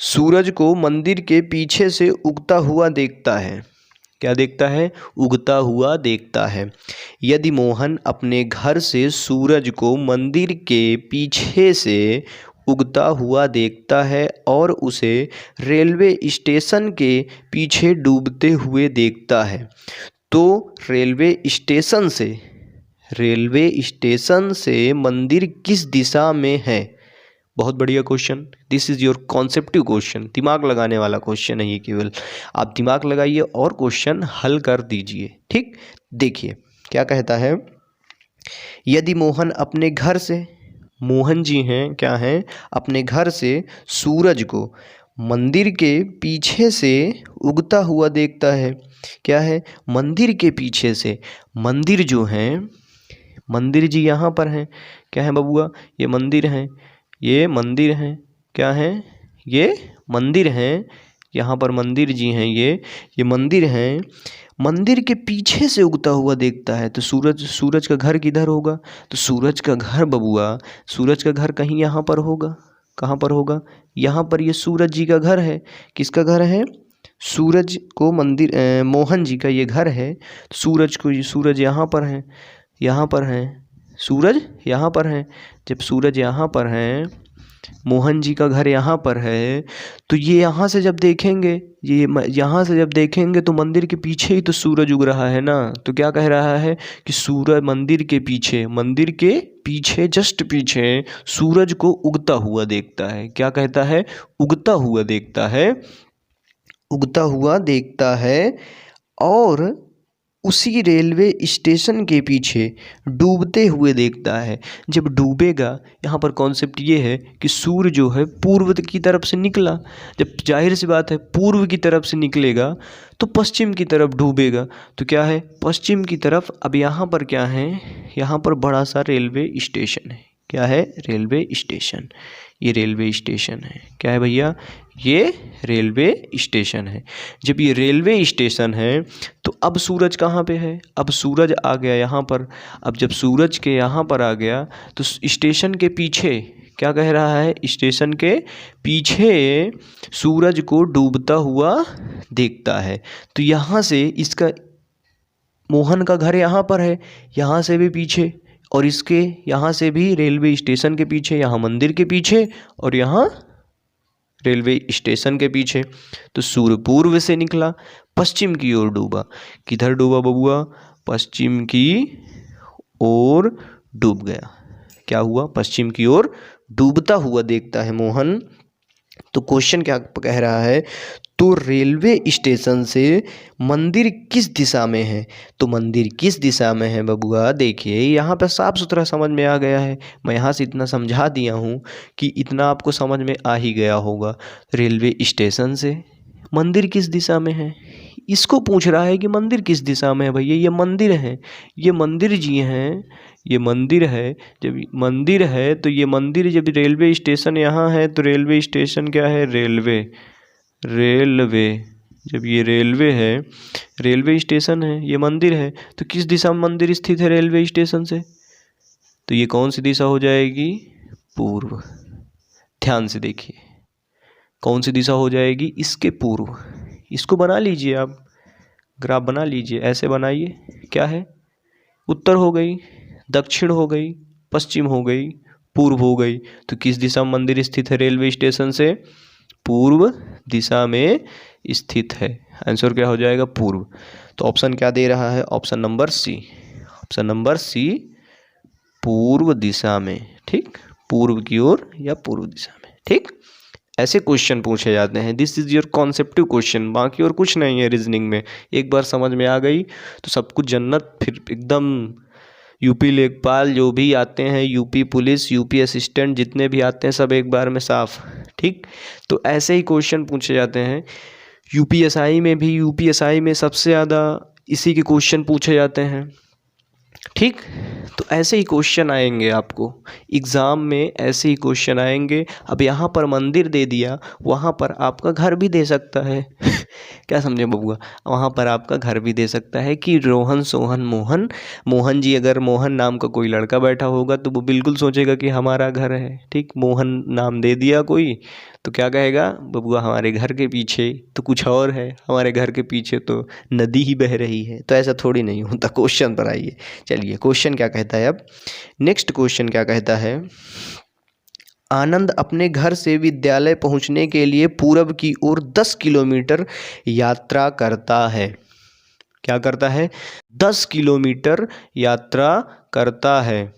सूरज को मंदिर के पीछे से उगता हुआ देखता है। क्या देखता है? उगता हुआ देखता है। यदि मोहन अपने घर से सूरज को मंदिर के पीछे से उगता हुआ देखता है और उसे रेलवे स्टेशन के पीछे डूबते हुए देखता है, तो रेलवे स्टेशन से मंदिर किस दिशा में है? बहुत बढ़िया question. This is your conceptive question, दिमाग लगाने वाला क्वेश्चन है ये। केवल आप दिमाग लगाइए और क्वेश्चन हल कर दीजिए। ठीक, देखिए क्या कहता है। यदि मोहन अपने घर से, मोहन जी हैं क्या हैं? अपने घर से सूरज को मंदिर के पीछे से उगता हुआ देखता है। क्या है? मंदिर के पीछे से। मंदिर जो हैं, मंदिर जी यहाँ पर हैं। क्या है बबुआ? ये मंदिर हैं, ये मंदिर हैं। क्या हैं? ये मंदिर हैं। यहाँ पर मंदिर जी हैं, ये मंदिर हैं। मंदिर के पीछे से उगता हुआ देखता है, तो सूरज का घर किधर होगा? तो सूरज का घर बबुआ, सूरज का घर कहीं यहाँ पर होगा। कहाँ पर होगा? यहाँ पर। ये सूरज जी का घर है। किसका घर है? सूरज को मंदिर मोहन जी का ये घर है। सूरज यहाँ पर है, यहाँ पर है सूरज, यहाँ पर है। जब सूरज यहाँ पर है, मोहन जी का घर यहाँ पर है, तो ये यहाँ से जब देखेंगे, ये यहाँ से जब देखेंगे तो मंदिर के पीछे ही तो सूरज उग रहा है ना। तो क्या कह रहा है कि सूरज मंदिर के पीछे जस्ट पीछे सूरज को उगता हुआ देखता है। क्या कहता है? उगता हुआ देखता है, उगता हुआ देखता है, और उसी रेलवे स्टेशन के पीछे डूबते हुए देखता है। जब डूबेगा, यहाँ पर कॉन्सेप्ट ये है कि सूर्य जो है पूर्व की तरफ से निकला, जब जाहिर सी बात है पूर्व की तरफ से निकलेगा तो पश्चिम की तरफ डूबेगा। तो क्या है? पश्चिम की तरफ। अब यहाँ पर क्या है? यहाँ पर बड़ा सा रेलवे स्टेशन है। क्या है? Railway station. ये रेलवे स्टेशन है। क्या है भैया? ये रेलवे स्टेशन है। जब ये रेलवे स्टेशन है तो अब सूरज कहाँ पे है? अब सूरज आ गया यहाँ पर। अब जब सूरज के यहाँ पर आ गया तो स्टेशन के पीछे क्या कह रहा है? स्टेशन के पीछे सूरज को डूबता हुआ देखता है। तो यहाँ से इसका मोहन का घर यहाँ पर है, यहाँ से भी पीछे, और इसके यहाँ से भी रेलवे स्टेशन के पीछे, यहाँ मंदिर के पीछे, और यहाँ रेलवे स्टेशन के पीछे। तो सूर्य पूर्व से निकला, पश्चिम की ओर डूबा। किधर डूबा बबुआ? पश्चिम की ओर डूब गया। क्या हुआ? पश्चिम की ओर डूबता हुआ देखता है मोहन। तो क्वेश्चन क्या कह रहा है? तो रेलवे स्टेशन से मंदिर किस दिशा में है? तो मंदिर किस दिशा में है बबुआ? देखिए यहाँ पे साफ सुथरा समझ में आ गया है। मैं यहाँ से इतना समझा दिया हूँ कि इतना आपको समझ में आ ही गया होगा। रेलवे स्टेशन से मंदिर किस दिशा में है, इसको पूछ रहा है कि मंदिर किस दिशा में है। भैया ये मंदिर है, ये मंदिर जी हैं, ये मंदिर है। जब मंदिर है तो ये मंदिर, जब रेलवे स्टेशन यहाँ है तो रेलवे स्टेशन क्या है? रेलवे। रेलवे, जब ये रेलवे है, रेलवे स्टेशन है, ये मंदिर है, तो किस दिशा में मंदिर स्थित है रेलवे स्टेशन से? तो ये कौन सी दिशा हो जाएगी? पूर्व। ध्यान से देखिए, कौन सी दिशा हो जाएगी? इसके पूर्व। इसको बना लीजिए, आप ग्राफ बना लीजिए, ऐसे बनाइए। क्या है? उत्तर हो गई, दक्षिण हो गई, पश्चिम हो गई, पूर्व हो गई। तो किस दिशा में मंदिर स्थित है रेलवे स्टेशन से? पूर्व दिशा में स्थित है। आंसर क्या हो जाएगा? पूर्व। तो ऑप्शन क्या दे रहा है? Option number C. Option number C, पूर्व दिशा में। ठीक, पूर्व की ओर या पूर्व दिशा में। ठीक, ऐसे क्वेश्चन पूछे जाते हैं। This is your conceptive question, बाकी और कुछ नहीं है रीजनिंग में। एक बार समझ में आ गई तो सब कुछ जन्नत, फिर एकदम यूपी लेखपाल जो भी आते हैं, यूपी पुलिस, यूपी असिस्टेंट, जितने भी आते हैं सब एक बार में साफ। ठीक, तो ऐसे ही क्वेश्चन पूछे जाते हैं। यूपीएसआई में भी, यूपीएसआई में सबसे ज़्यादा इसी के क्वेश्चन पूछे जाते हैं। ठीक, तो ऐसे ही क्वेश्चन आएंगे आपको एग्ज़ाम में, ऐसे ही क्वेश्चन आएंगे। अब यहाँ पर मंदिर दे दिया, वहाँ पर आपका घर भी दे सकता है क्या समझे बबुआ? वहाँ पर आपका घर भी दे सकता है कि रोहन, सोहन, मोहन। मोहन जी, अगर मोहन नाम का कोई लड़का बैठा होगा तो वो बिल्कुल सोचेगा कि हमारा घर है। ठीक, मोहन नाम दे दिया कोई तो क्या कहेगा बबुआ? हमारे घर के पीछे तो कुछ और है, हमारे घर के पीछे तो नदी ही बह रही है। तो ऐसा थोड़ी नहीं होता। क्वेश्चन पर आइए। चलिए क्वेश्चन क्या कहता है अब? नेक्स्ट क्वेश्चन क्या कहता है? आनंद अपने घर से विद्यालय पहुंचने के लिए पूरब की ओर 10 किलोमीटर यात्रा करता है। क्या करता है? 10 किलोमीटर यात्रा करता है।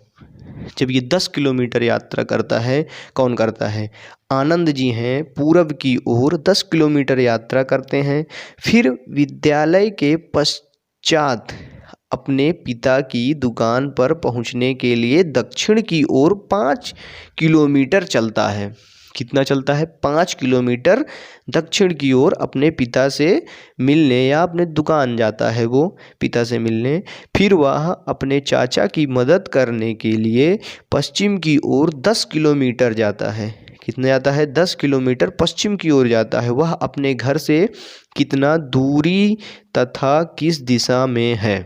जब ये 10 किलोमीटर यात्रा करता है, कौन करता है? आनंद जी हैं, पूरब की ओर 10 किलोमीटर यात्रा करते हैं। फिर विद्यालय के पश्चात अपने पिता की दुकान पर पहुंचने के लिए दक्षिण की ओर 5 किलोमीटर चलता है। कितना चलता है? 5 किलोमीटर दक्षिण की ओर अपने पिता से मिलने, या अपने दुकान जाता है वो पिता से मिलने। फिर वह अपने चाचा की मदद करने के लिए पश्चिम की ओर 10 किलोमीटर जाता है। कितना जाता है? 10 किलोमीटर पश्चिम की ओर जाता है। वह अपने घर से कितना दूरी तथा किस दिशा में है?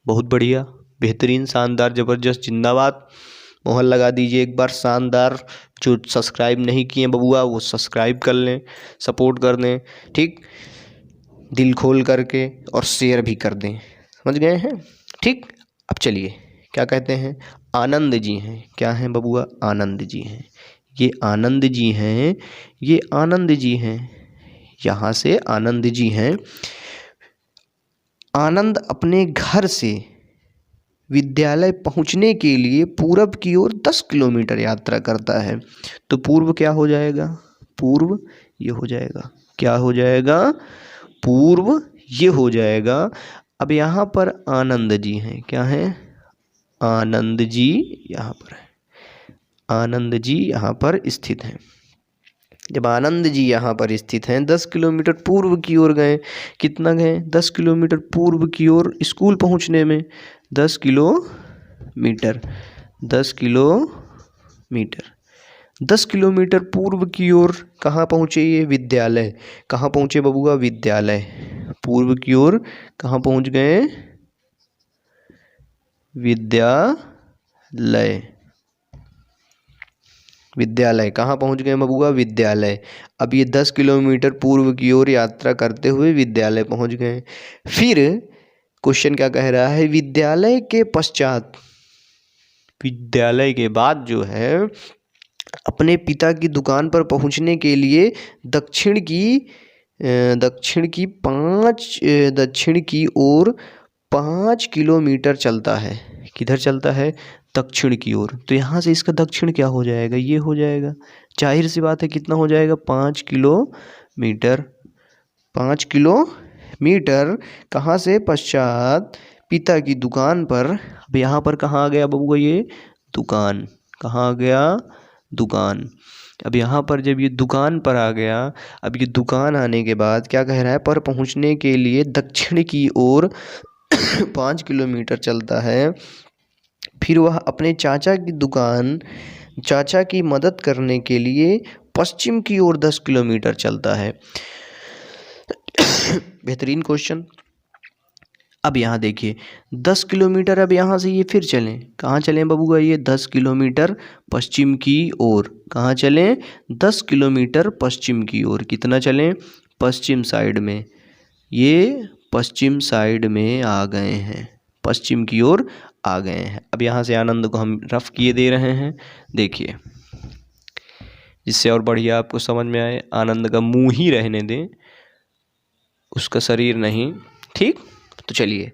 बहुत बढ़िया, बेहतरीन, शानदार, ज़बरदस्त, जिंदाबाद। मोहर लगा दीजिए एक बार शानदार। जो सब्सक्राइब नहीं किए बबुआ वो सब्सक्राइब कर लें, सपोर्ट कर दें। ठीक, दिल खोल करके, और शेयर भी कर दें। समझ गए हैं? ठीक, अब चलिए क्या कहते हैं? आनंद जी हैं। क्या हैं बबुआ? आनंद जी हैं। ये आनंद जी हैं, ये आनंद जी हैं, यहाँ से आनंद जी हैं। आनंद अपने घर से विद्यालय पहुंचने के लिए पूरब की ओर 10 किलोमीटर यात्रा करता है। तो पूर्व क्या हो जाएगा? पूर्व ये हो जाएगा। क्या हो जाएगा? पूर्व ये हो जाएगा। अब यहाँ पर आनंद जी हैं। क्या हैं? आनंद जी यहाँ पर है। आनंद जी यहाँ पर स्थित हैं। जब आनंद जी यहाँ पर स्थित हैं, 10 किलोमीटर पूर्व की ओर गए। कितना गए? 10 किलोमीटर पूर्व की ओर स्कूल पहुँचने में 10 किलोमीटर, 10 किलोमीटर, 10 किलोमीटर पूर्व की ओर कहाँ पहुँचे? ये विद्यालय। कहाँ पहुँचे बबुआ? विद्यालय। पूर्व की ओर कहाँ पहुँच गए? विद्यालय। विद्यालय कहाँ पहुँच गए बबुआ? विद्यालय। अब ये 10 किलोमीटर पूर्व की ओर यात्रा करते हुए विद्यालय पहुँच गए। फिर क्वेश्चन क्या कह रहा है? विद्यालय के पश्चात, विद्यालय के बाद जो है अपने पिता की दुकान पर पहुंचने के लिए दक्षिण की ओर 5 किलोमीटर चलता है। किधर चलता है? दक्षिण की ओर। तो यहाँ से इसका दक्षिण क्या हो जाएगा? ये हो जाएगा। जाहिर सी बात है, कितना हो जाएगा? 5 किलोमीटर। 5 किलोमीटर कहाँ से? पश्चात पिता की दुकान पर। अब यहाँ पर कहाँ आ गया बबुआ? ये दुकान। कहाँ आ गया? दुकान। अब यहाँ पर जब ये दुकान पर आ गया, अब ये दुकान आने के बाद क्या कह रहा है? पर पहुँचने के लिए दक्षिण की ओर 5 किलोमीटर चलता है। फिर वह अपने चाचा की मदद करने के लिए पश्चिम की ओर 10 किलोमीटर चलता है। बेहतरीन क्वेश्चन। अब यहाँ देखिए 10 किलोमीटर, अब यहाँ से ये फिर चलें। कहाँ चलें बबुआ? ये 10 किलोमीटर पश्चिम की ओर। कहाँ चलें? 10 किलोमीटर पश्चिम की ओर। कितना चलें? पश्चिम साइड में। ये पश्चिम साइड में आ गए हैं, पश्चिम की ओर आ गए हैं। अब यहाँ से आनंद को हम रफ किए दे रहे हैं, देखिए, जिससे और बढ़िया आपको समझ में आए। आनंद का मुंह ही रहने दें, उसका शरीर नहीं, ठीक। तो चलिए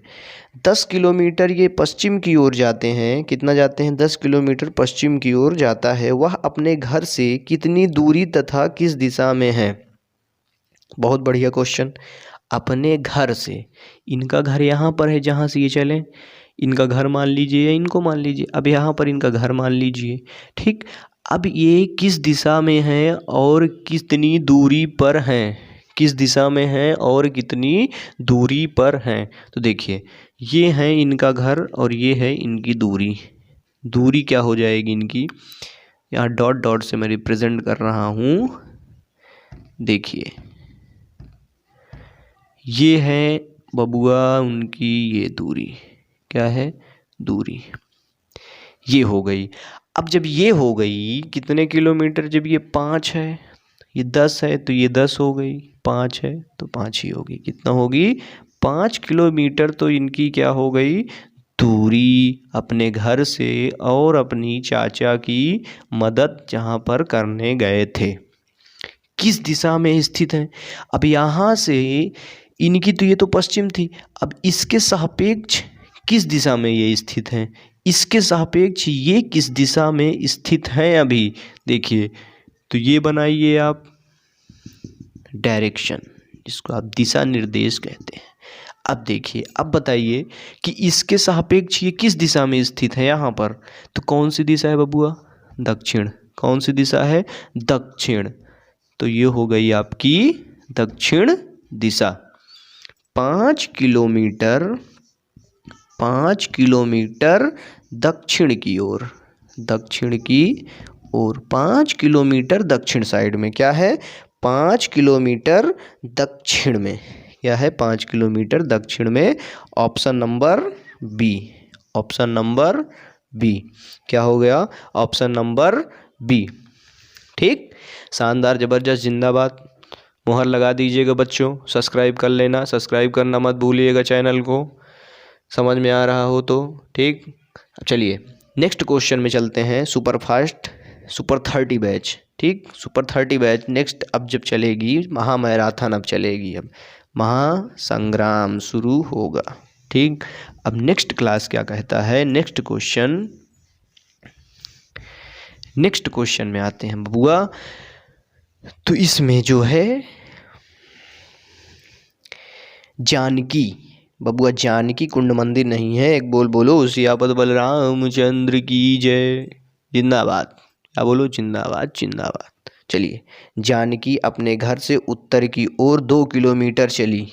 10 किलोमीटर ये पश्चिम की ओर जाते हैं। कितना जाते हैं? 10 किलोमीटर पश्चिम की ओर जाता है। वह अपने घर से कितनी दूरी तथा किस दिशा में है? बहुत बढ़िया क्वेश्चन। अपने घर से, इनका घर यहाँ पर है जहाँ से ये चलें। इनका घर मान लीजिए या इनको मान लीजिए। अब यहाँ पर इनका घर मान लीजिए, ठीक। अब ये किस दिशा में है और कितनी दूरी पर हैं? किस दिशा में है और कितनी दूरी पर हैं? तो देखिए, ये है इनका घर और ये है इनकी दूरी। दूरी क्या हो जाएगी इनकी? यहाँ डॉट डॉट से मैं रिप्रेजेंट कर रहा हूँ। देखिए, ये है बबुआ उनकी ये दूरी। क्या है? दूरी। ये हो गई। अब जब ये हो गई कितने किलोमीटर? जब ये 5 है, ये 10 है, तो ये 10 हो गई। 5 है तो 5 ही होगी। कितना होगी? 5 किलोमीटर। तो इनकी क्या हो गई? दूरी अपने घर से और अपनी चाचा की मदद जहाँ पर करने गए थे, किस दिशा में स्थित है? अब यहाँ से इनकी तो ये तो पश्चिम थी, अब इसके सापेक्ष किस दिशा में ये स्थित हैं? इसके सापेक्ष ये किस दिशा में स्थित हैं अभी? देखिए, तो ये बनाइए आप डायरेक्शन, जिसको आप दिशा निर्देश कहते हैं। अब देखिए, अब बताइए कि इसके सापेक्ष ये किस दिशा में स्थित है यहाँ पर? तो कौन सी दिशा है बबुआ? दक्षिण। कौन सी दिशा है? दक्षिण। तो ये हो गई आपकी दक्षिण दिशा। 5 किलोमीटर दक्षिण की ओर। दक्षिण की ओर 5 किलोमीटर दक्षिण साइड में क्या है? 5 किलोमीटर दक्षिण में क्या है? 5 किलोमीटर दक्षिण में। Option number B. Option number B क्या हो गया? ऑप्शन नंबर बी, ठीक। शानदार, ज़बरदस्त, जिंदाबाद। मुहर लगा दीजिएगा बच्चों, सब्सक्राइब कर लेना। सब्सक्राइब करना मत भूलिएगा चैनल को, समझ में आ रहा हो तो, ठीक। चलिए नेक्स्ट क्वेश्चन में चलते हैं। सुपर 30 बैच, ठीक। सुपर 30 बैच नेक्स्ट अब जब चलेगी, महामैराथन अब चलेगी, अब महासंग्राम शुरू होगा, ठीक। अब नेक्स्ट क्लास क्या कहता है? नेक्स्ट क्वेश्चन में आते हैं बबुआ। तो इसमें जो है जानकी, बबुआ जानकी कुंड मंदिर नहीं है। एक बोलो सियापत बलरामचंद्र की जय। जिंदाबाद। क्या बोलो? जिंदाबाद जिंदाबाद। चलिए, जानकी अपने घर से उत्तर की ओर 2 किलोमीटर चली।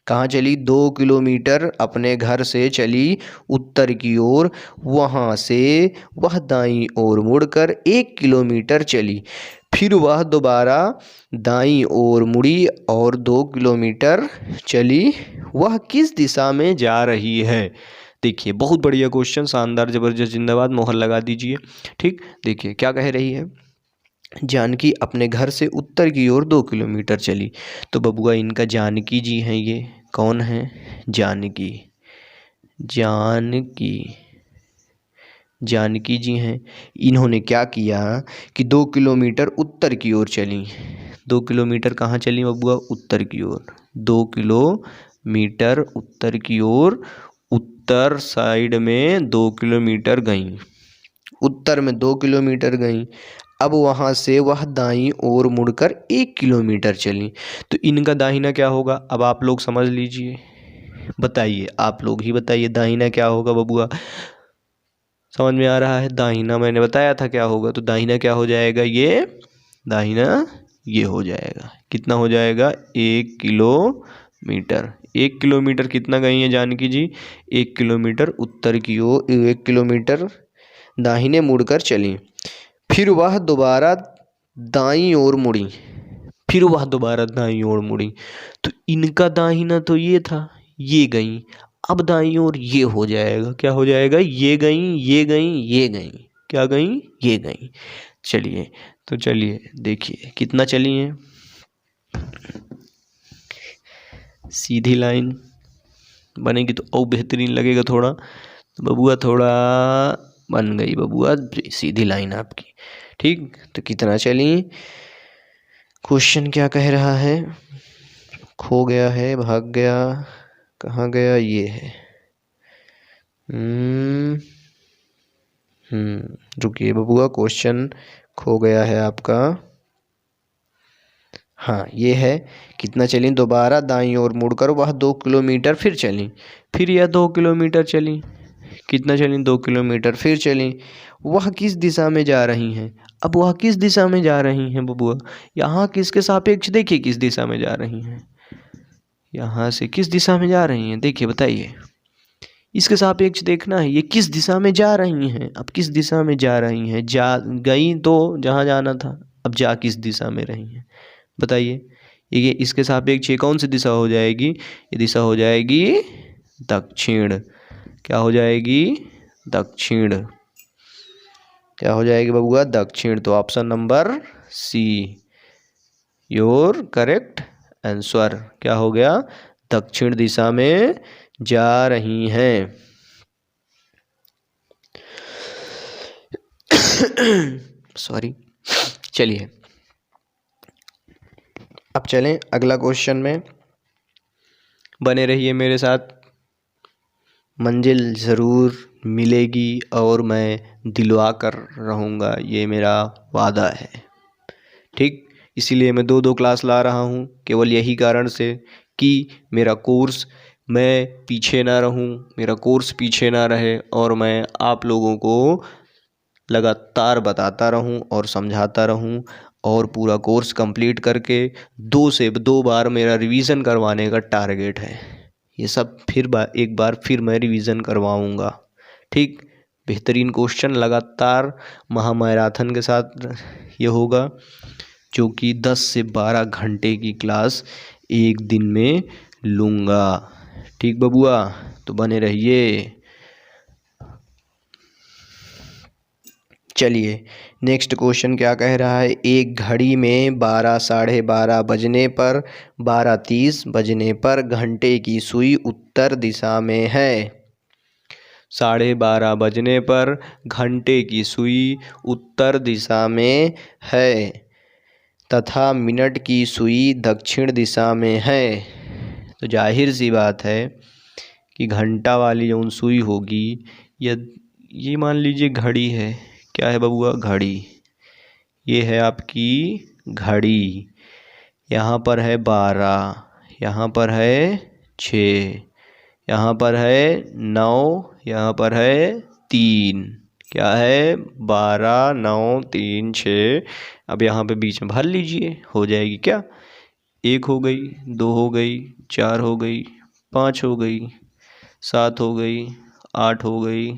कहाँ चली? 2 किलोमीटर अपने घर से चली उत्तर की ओर। वहाँ से वह दाईं ओर मुड़कर 1 किलोमीटर चली। फिर वह दोबारा दाईं ओर मुड़ी और 2 किलोमीटर चली। वह किस दिशा में जा रही है? देखिए, बहुत बढ़िया क्वेश्चन, शानदार, ज़बरदस्त, जिंदाबाद। मोहर लगा दीजिए, ठीक। देखिए क्या कह रही है। जानकी अपने घर से उत्तर की ओर 2 किलोमीटर चली। तो बबुआ इनका जानकी जी हैं। ये कौन है? जानकी। जानकी जानकी जी हैं। इन्होंने क्या किया कि 2 किलोमीटर उत्तर की ओर चली। 2 किलोमीटर कहाँ चली बबुआ? उत्तर की ओर। 2 किलोमीटर उत्तर की ओर, उत्तर साइड में 2 किलोमीटर गई, उत्तर में 2 किलोमीटर गई। अब वहाँ से वह दाईं ओर मुड़कर 1 किलोमीटर चली। तो इनका दाहिना क्या होगा? अब आप लोग समझ लीजिए, बताइए, आप लोग ही बताइए दाहिना क्या होगा बबुआ? समझ में आ रहा है? दाहिना मैंने बताया था क्या होगा, तो दाहिना क्या हो जाएगा? ये दाहिना ये हो जाएगा। कितना हो जाएगा? 1 किलोमीटर। 1 किलोमीटर कितना गई है जानकी जी? 1 किलोमीटर उत्तर की ओर, 1 किलोमीटर दाहिने मुड़कर चली। फिर वह दोबारा दाईं ओर मुड़ी। फिर वह दोबारा दाईं ओर मुड़ी। तो इनका दाहिना तो ये था, ये गई। अब दाईं ओर ये हो जाएगा। क्या हो जाएगा? ये गई, ये गई, ये गई। क्या गई? ये गई। चलिए, तो चलिए देखिए कितना चली है। सीधी लाइन बनेगी तो और बेहतरीन लगेगा थोड़ा। तो बबुआ थोड़ा बन गई बबुआ सीधी लाइन आपकी। ठीक, तो कितना चली? क्वेश्चन क्या कह रहा है? खो गया है, भाग गया, कहाँ गया? ये है। रुकिए बबुआ, क्वेश्चन खो गया है आपका। हाँ, ये है। कितना चली? दोबारा दाईं ओर मुड़कर वह 2 किलोमीटर फिर चली। फिर यह 2 किलोमीटर चली। कितना चली? 2 किलोमीटर फिर चली। वह किस दिशा में जा रही हैं? अब वह किस दिशा में जा रही हैं बबुआ? यहाँ किसके सापेक्ष देखिए किस दिशा में जा रही हैं। यहाँ से किस दिशा में जा रही हैं? देखिए बताइए, इसके सापेक्ष देखना है ये किस दिशा में जा रही हैं। अब किस दिशा में जा रही हैं? जा गई तो जहाँ जाना था, अब जा किस दिशा में रही हैं बताइए। ये इसके सापेक्ष ये कौन सी दिशा हो जाएगी? ये दिशा हो जाएगी दक्षिण। क्या हो जाएगी? दक्षिण। क्या हो जाएगी बबुआ? दक्षिण। तो option number see your correct answer. क्या हो गया? दक्षिण दिशा में जा रही हैं। सॉरी। चलिए अब चलें अगला क्वेश्चन में। बने रहिए मेरे साथ, मंजिल ज़रूर मिलेगी और मैं दिलवा कर रहूँगा, ये मेरा वादा है। ठीक, इसीलिए मैं 2-2 क्लास ला रहा हूँ, केवल यही कारण से कि मेरा कोर्स, मैं पीछे ना रहूँ, मेरा कोर्स पीछे ना रहे और मैं आप लोगों को लगातार बताता रहूं और समझाता रहूं और पूरा कोर्स कंप्लीट करके 2 से 2 बार मेरा रिवीजन करवाने का टारगेट है। ये सब फिर एक बार फिर मैं रिवीजन करवाऊंगा। ठीक, बेहतरीन क्वेश्चन लगातार महामैराथन के साथ ये होगा, जो कि 10 से 12 घंटे की क्लास एक दिन में लूँगा। ठीक बबुआ, तो बने रहिए। चलिए नेक्स्ट क्वेश्चन क्या कह रहा है? एक घड़ी में 12 साढ़े 12 बजने पर 12:30 बजने पर घंटे की सुई उत्तर दिशा में है। 12:30 बजने पर घंटे की सुई उत्तर दिशा में है तथा मिनट की सुई दक्षिण दिशा में है। तो जाहिर सी बात है कि घंटा वाली जो सुई होगी, ये मान लीजिए घड़ी है। क्या है बबुआ? घड़ी। ये है आपकी घड़ी। यहाँ पर है 12, यहाँ पर है 6, यहाँ पर है 9, यहाँ पर है 3। क्या है? 12, 9, 3, 6। अब यहाँ पे बीच में भर लीजिए, हो जाएगी क्या? 1 हो गई, 2 हो गई, 4 हो गई, 5 हो गई, 7 हो गई, 8 हो गई,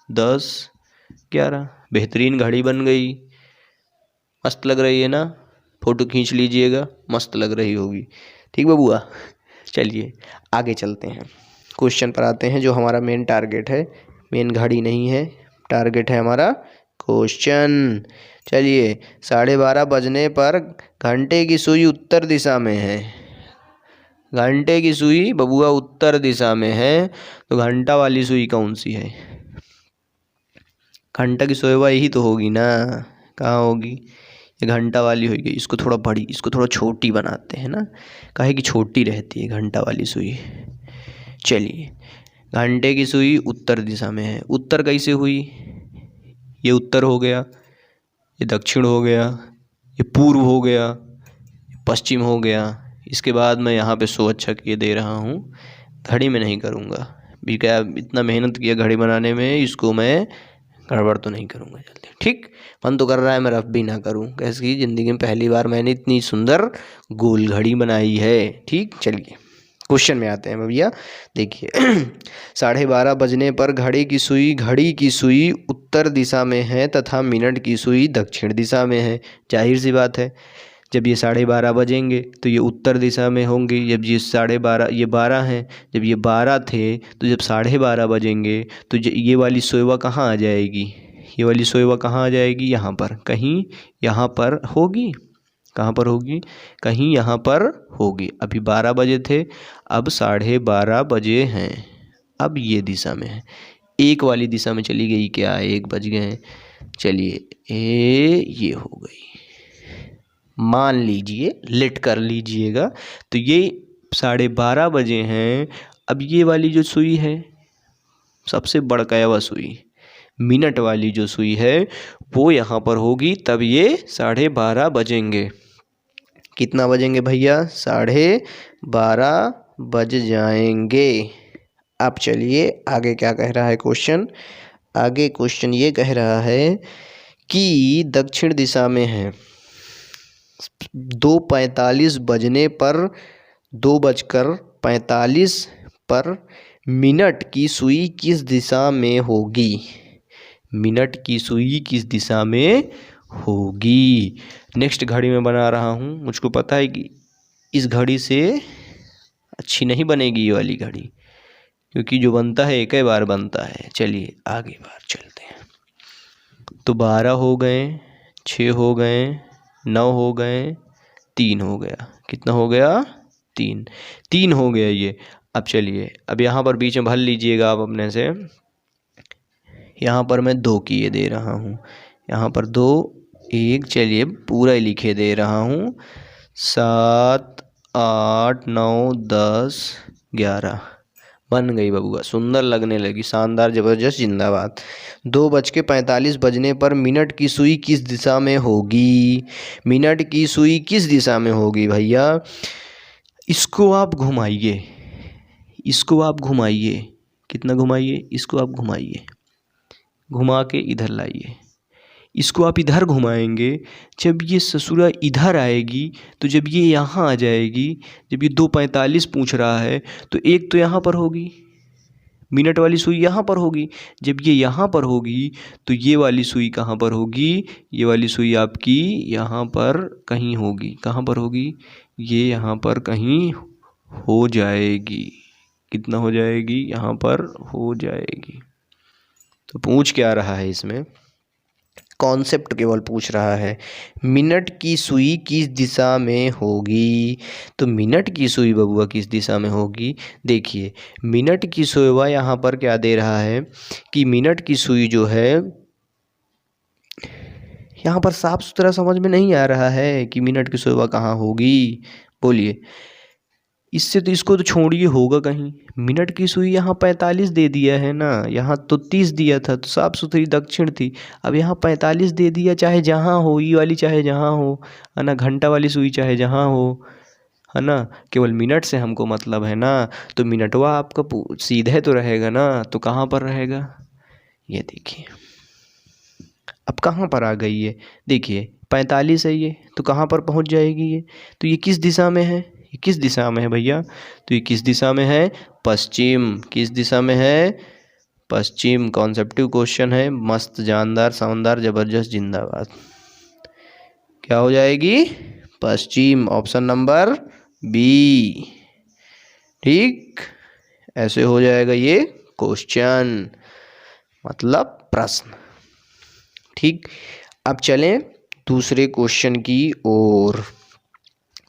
10, 11। बेहतरीन घड़ी बन गई। मस्त लग रही है ना? फ़ोटो खींच लीजिएगा, मस्त लग रही होगी। ठीक बबुआ, चलिए आगे चलते हैं, क्वेश्चन पर आते हैं जो हमारा मेन टारगेट है। मेन घड़ी नहीं है, टारगेट है हमारा क्वेश्चन। चलिए, 12:30 बजने पर घंटे की सुई उत्तर दिशा में है। घंटे की सुई बबुआ उत्तर दिशा में है, तो घंटा वाली सुई कौन सी है? घंटा की सोएवा यही तो होगी ना, कहाँ होगी, ये घंटा वाली होगी। इसको थोड़ा बड़ी, इसको थोड़ा छोटी बनाते हैं ना, काहे कि छोटी रहती है घंटा वाली सुई। चलिए, घंटे की सुई उत्तर दिशा में है। उत्तर कैसे हुई, ये उत्तर हो गया, ये दक्षिण हो गया, ये पूर्व हो गया, पश्चिम हो गया। इसके बाद मैं यहाँ पे सो अच्छा किए दे रहा हूँ, घड़ी में नहीं करूँगा भी, क्या इतना मेहनत किया घड़ी बनाने में, इसको मैं गड़बड़ तो नहीं करूँगा जल्दी। ठीक, मन तो कर रहा है मैं रफ भी ना करूँ, कैसी ज़िंदगी में पहली बार मैंने इतनी सुंदर गोल घड़ी बनाई है। ठीक, चलिए क्वेश्चन में आते हैं भैया। देखिए 12:30 बजने पर घड़ी की सुई उत्तर दिशा में है तथा मिनट की सुई दक्षिण दिशा में है। जाहिर सी बात है, जब ये 12:30 बजेंगे तो ये उत्तर दिशा में होंगे। जब ये 12:30, ये 12 हैं, जब ये 12 थे तो जब 12:30 बजेंगे तो ये वाली सोएवा कहाँ आ जाएगी, ये वाली सोएवा कहाँ आ जाएगी, यहाँ पर कहीं, यहाँ पर होगी। कहाँ पर होगी, कहीं यहाँ पर होगी। अभी 12 बजे थे, अब 12:30 बजे हैं, अब ये दिशा में है। एक वाली दिशा में चली गई क्या, 1 बज गए। चलिए ये हो गई, मान लीजिए, लेट कर लीजिएगा। तो ये 12:30 बजे हैं। अब ये वाली जो सुई है, सबसे बड़काया सुई, मिनट वाली जो सुई है वो यहाँ पर होगी, तब ये 12:30 बजेंगे। कितना बजेंगे भैया, 12:30 बज जाएंगे। अब चलिए आगे क्या कह रहा है क्वेश्चन। आगे क्वेश्चन ये कह रहा है कि दक्षिण दिशा में है, 2:45 बजने पर, 2:45 पर मिनट की सुई किस दिशा में होगी, मिनट की सुई किस दिशा में होगी। नेक्स्ट घड़ी में बना रहा हूँ, मुझको पता है कि इस घड़ी से अच्छी नहीं बनेगी ये वाली घड़ी, क्योंकि जो बनता है एक ही बार बनता है। चलिए आगे बार चलते हैं। तो 12 हो गए, 6 हो गए, 9 हो गए, 3 हो गया। कितना हो गया, 3 हो गया ये। अब चलिए, अब यहाँ पर बीच में भर लीजिएगा आप अपने से। यहाँ पर मैं 2 किए दे रहा हूँ, यहाँ पर 2, 1, चलिए पूरा ही लिखे दे रहा हूँ। 7, 8, 9, 10, 11 बन गई बबुआ, सुंदर लगने लगी, शानदार, ज़बरदस्त, जिंदाबाद। 2:45 बजने पर मिनट की सुई किस दिशा में होगी, मिनट की सुई किस दिशा में होगी भैया। इसको आप घुमाइए, इसको आप घुमाइए, कितना घुमाइए, इसको आप घुमाइए, घुमा के इधर लाइए। इसको आप इधर घुमाएंगे, जब ये ससुरा इधर आएगी तो जब ये यहाँ आ जाएगी, जब ये 2:45 पूछ रहा है तो एक तो यहाँ पर होगी, मिनट वाली सुई यहाँ पर होगी। जब ये यहाँ पर होगी तो ये वाली सुई कहाँ पर होगी, ये वाली सुई आपकी यहाँ पर कहीं होगी। कहाँ पर होगी, ये यहाँ पर कहीं हो जाएगी। कितना हो जाएगी, यहाँ पर हो जाएगी। तो पूछ क्या रहा है इसमें, कॉन्सेप्ट केवल पूछ रहा है, मिनट की सुई किस दिशा में होगी। तो मिनट की सुई बबुआ किस दिशा में होगी, देखिए मिनट की सोएवा यहाँ पर क्या दे रहा है कि मिनट की सुई जो है, यहाँ पर साफ सुथरा समझ में नहीं आ रहा है कि मिनट की सोएवा कहाँ होगी, बोलिए। इससे तो इसको तो छोड़िए, होगा कहीं। मिनट की सुई यहाँ 45 दे दिया है ना, यहाँ तो 30 दिया था, तो साफ सुथरी दक्षिण थी। अब यहाँ 45 दे दिया, चाहे जहाँ हो, ई वाली चाहे जहाँ हो, है ना, घंटा वाली सुई चाहे जहाँ हो, है ना, केवल मिनट से हमको मतलब है ना। तो मिनटवा आपका सीधे तो रहेगा ना, तो कहाँ पर रहेगा, ये देखिए अब कहाँ पर आ गई ये, देखिए 45 है ये, तो कहाँ पर पहुँच जाएगी ये। तो ये किस दिशा में है, ये किस दिशा में है भैया, तो ये किस दिशा में है, पश्चिम। किस दिशा में है, पश्चिम। कॉन्सेप्टिव क्वेश्चन है, मस्त, जानदार, शानदार, ज़बरदस्त, जिंदाबाद। क्या हो जाएगी, पश्चिम, ऑप्शन नंबर बी। ठीक, ऐसे हो जाएगा ये क्वेश्चन, मतलब प्रश्न। ठीक, अब चलें दूसरे क्वेश्चन की ओर।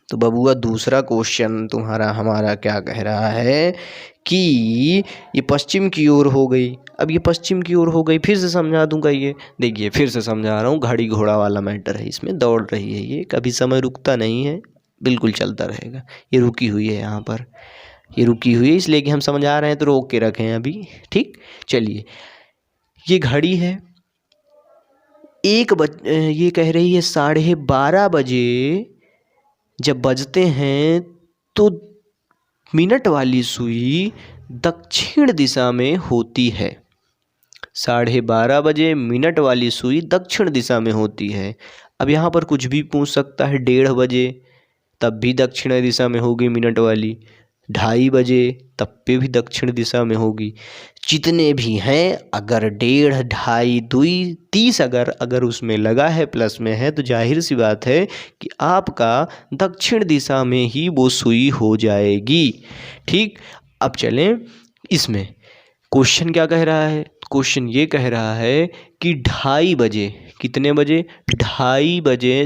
तो बबुआ दूसरा क्वेश्चन तुम्हारा हमारा क्या कह रहा है कि ये पश्चिम की ओर हो गई। अब ये पश्चिम की ओर हो गई। फिर से समझा दूंगा, ये देखिए फिर से समझा रहा हूँ, घड़ी घोड़ा वाला मैटर है, इसमें दौड़ रही है, ये कभी समय रुकता नहीं है, बिल्कुल चलता रहेगा। ये रुकी हुई है यहाँ पर, ये रुकी हुई है, इसलिए कि हम समझा रहे हैं तो रोक के रखें अभी। ठीक, चलिए ये घड़ी है, ये कह रही है 12:30 बजे जब बजते हैं तो मिनट वाली सुई दक्षिण दिशा में होती है। 12:30 बजे मिनट वाली सुई दक्षिण दिशा में होती है। अब यहाँ पर कुछ भी पूछ सकता है, 1:30 बजे तब भी दक्षिण दिशा में होगी मिनट वाली, 2:30 बजे तब पे भी दक्षिण दिशा में होगी। जितने भी हैं, अगर 1:30, 2:30, 2 30 अगर उसमें लगा है, प्लस में है, तो जाहिर सी बात है कि आपका दक्षिण दिशा में ही वो सुई हो जाएगी। ठीक, अब चलें इसमें क्वेश्चन क्या कह रहा है। क्वेश्चन ये कह रहा है कि 2:30 बजे, कितने बजे, 2:30 बजे,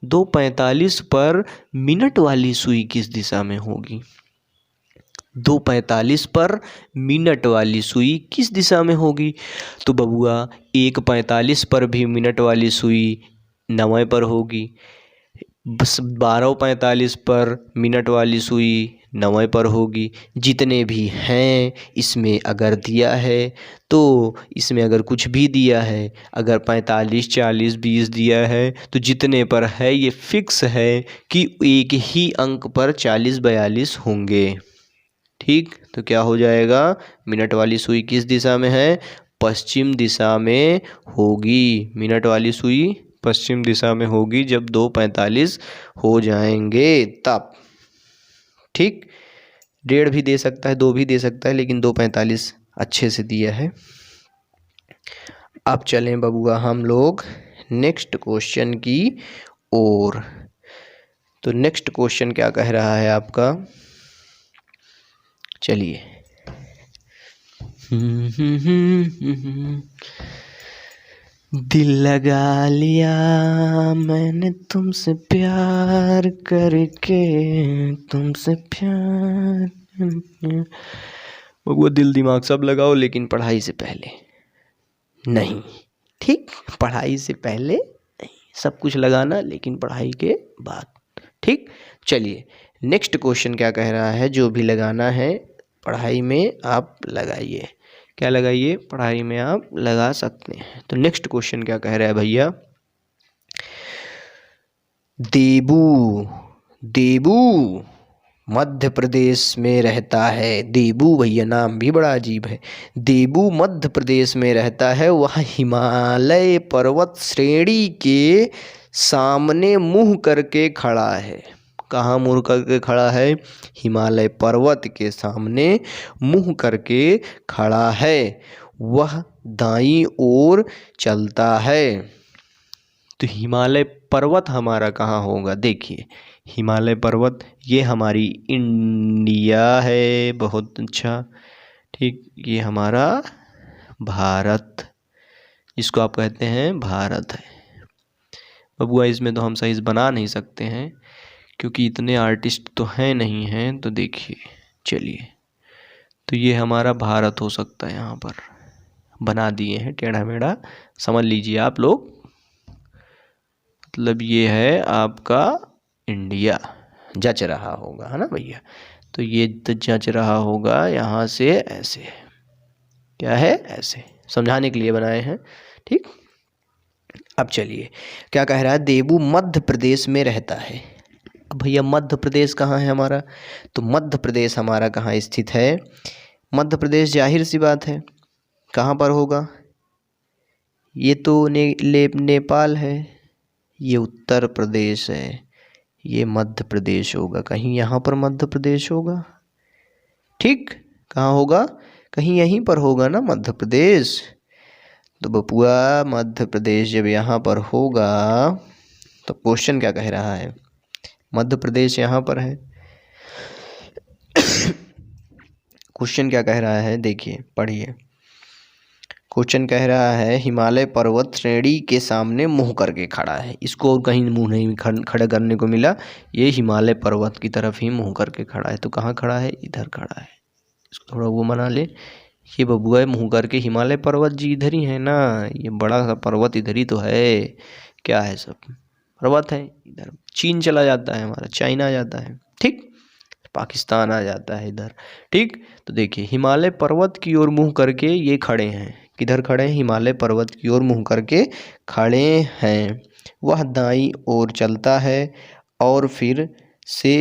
2:45 पर मिनट वाली सुई किस दिशा में होगी। 2:45 पर मिनट वाली सुई किस दिशा में होगी। तो बबुआ 1:45 पर भी मिनट वाली सुई 9 पर होगी, 12:45 पर मिनट वाली सुई 9 पर होगी। जितने भी हैं, इसमें अगर दिया है तो इसमें अगर कुछ भी दिया है, अगर 45, 40, 20 दिया है तो जितने पर है ये फिक्स है कि एक ही अंक पर 40, 42 होंगे। ठीक, तो क्या हो जाएगा, मिनट वाली सुई किस दिशा में है, पश्चिम दिशा में होगी। मिनट वाली सुई पश्चिम दिशा में होगी जब 2:45 हो जाएंगे तब। ठीक, 1:30 भी दे सकता है, 2 भी दे सकता है, लेकिन 2:45 अच्छे से दिया है। अब चलें बबुआ हम लोग नेक्स्ट क्वेश्चन की ओर। तो नेक्स्ट क्वेश्चन क्या कह रहा है आपका, चलिए दिल लगा लिया मैंने तुमसे प्यार करके, तुमसे प्यार। वो दिल दिमाग सब लगाओ, लेकिन पढ़ाई से पहले नहीं। ठीक, पढ़ाई से पहले नहीं, सब कुछ लगाना लेकिन पढ़ाई के बाद। ठीक, चलिए नेक्स्ट क्वेश्चन क्या कह रहा है, जो भी लगाना है पढ़ाई में आप लगाइए। क्या लगाइए, पढ़ाई में आप लगा सकते हैं। तो नेक्स्ट क्वेश्चन क्या कह रहा है भैया, देबू, देबू मध्य प्रदेश में रहता है। देबू भैया नाम भी बड़ा अजीब है। देबू मध्य प्रदेश में रहता है, वह हिमालय पर्वत श्रेणी के सामने मुंह करके खड़ा है। कहाँ मुंह करके खड़ा है, हिमालय पर्वत के सामने मुंह करके खड़ा है। वह दाईं ओर चलता है। तो हिमालय पर्वत हमारा कहाँ होगा, देखिए हिमालय पर्वत ये हमारी इंडिया है, बहुत अच्छा। ठीक, ये हमारा भारत, इसको आप कहते हैं भारत है। बबुआ इसमें तो हम साइज बना नहीं सकते हैं क्योंकि इतने आर्टिस्ट तो हैं नहीं हैं। तो देखिए चलिए, तो ये हमारा भारत हो सकता है, यहाँ पर बना दिए हैं टेढ़ा मेढ़ा, समझ लीजिए आप लोग। मतलब ये है आपका इंडिया, जच रहा होगा, है ना भैया। तो ये तो जच रहा होगा यहाँ से ऐसे, क्या है ऐसे, समझाने के लिए बनाए हैं। ठीक, अब चलिए क्या कह रहा है, देबू मध्य प्रदेश में रहता है। अब भैया मध्य प्रदेश कहाँ है हमारा, तो मध्य प्रदेश हमारा कहाँ स्थित है, मध्य प्रदेश जाहिर सी बात है कहाँ पर होगा, ये तो नेपाल है, ये उत्तर प्रदेश है, ये मध्य प्रदेश होगा, कहीं यहाँ पर मध्य प्रदेश होगा। ठीक, कहाँ होगा, कहीं यहीं पर होगा ना मध्य प्रदेश। तो बपुआ मध्य प्रदेश जब यहाँ पर होगा तो क्वेश्चन क्या कह रहा है, मध्य प्रदेश यहाँ पर है। क्वेश्चन क्या कह रहा है, देखिए पढ़िए। क्वेश्चन कह रहा है हिमालय पर्वत श्रेणी के सामने मुंह करके खड़ा है। इसको और कहीं मुंह नहीं खड़ा करने को मिला, ये हिमालय पर्वत की तरफ ही मुंह करके खड़ा है। तो कहाँ खड़ा है, इधर खड़ा है। इसको थोड़ा वो बना ले, ये बबुआ मुँह करके हिमालय पर्वत जी इधर ही है ना, ये बड़ा सा पर्वत इधर ही तो है। क्या है, सब पर्वत है। इधर चीन चला जाता है, हमारा चाइना आ जाता है, ठीक, पाकिस्तान आ जाता है इधर, ठीक। तो देखिए हिमालय पर्वत की ओर मुँह करके ये खड़े हैं। किधर खड़े हैं? हिमालय पर्वत की ओर मुँह करके खड़े हैं। वह दाईं ओर चलता है और फिर से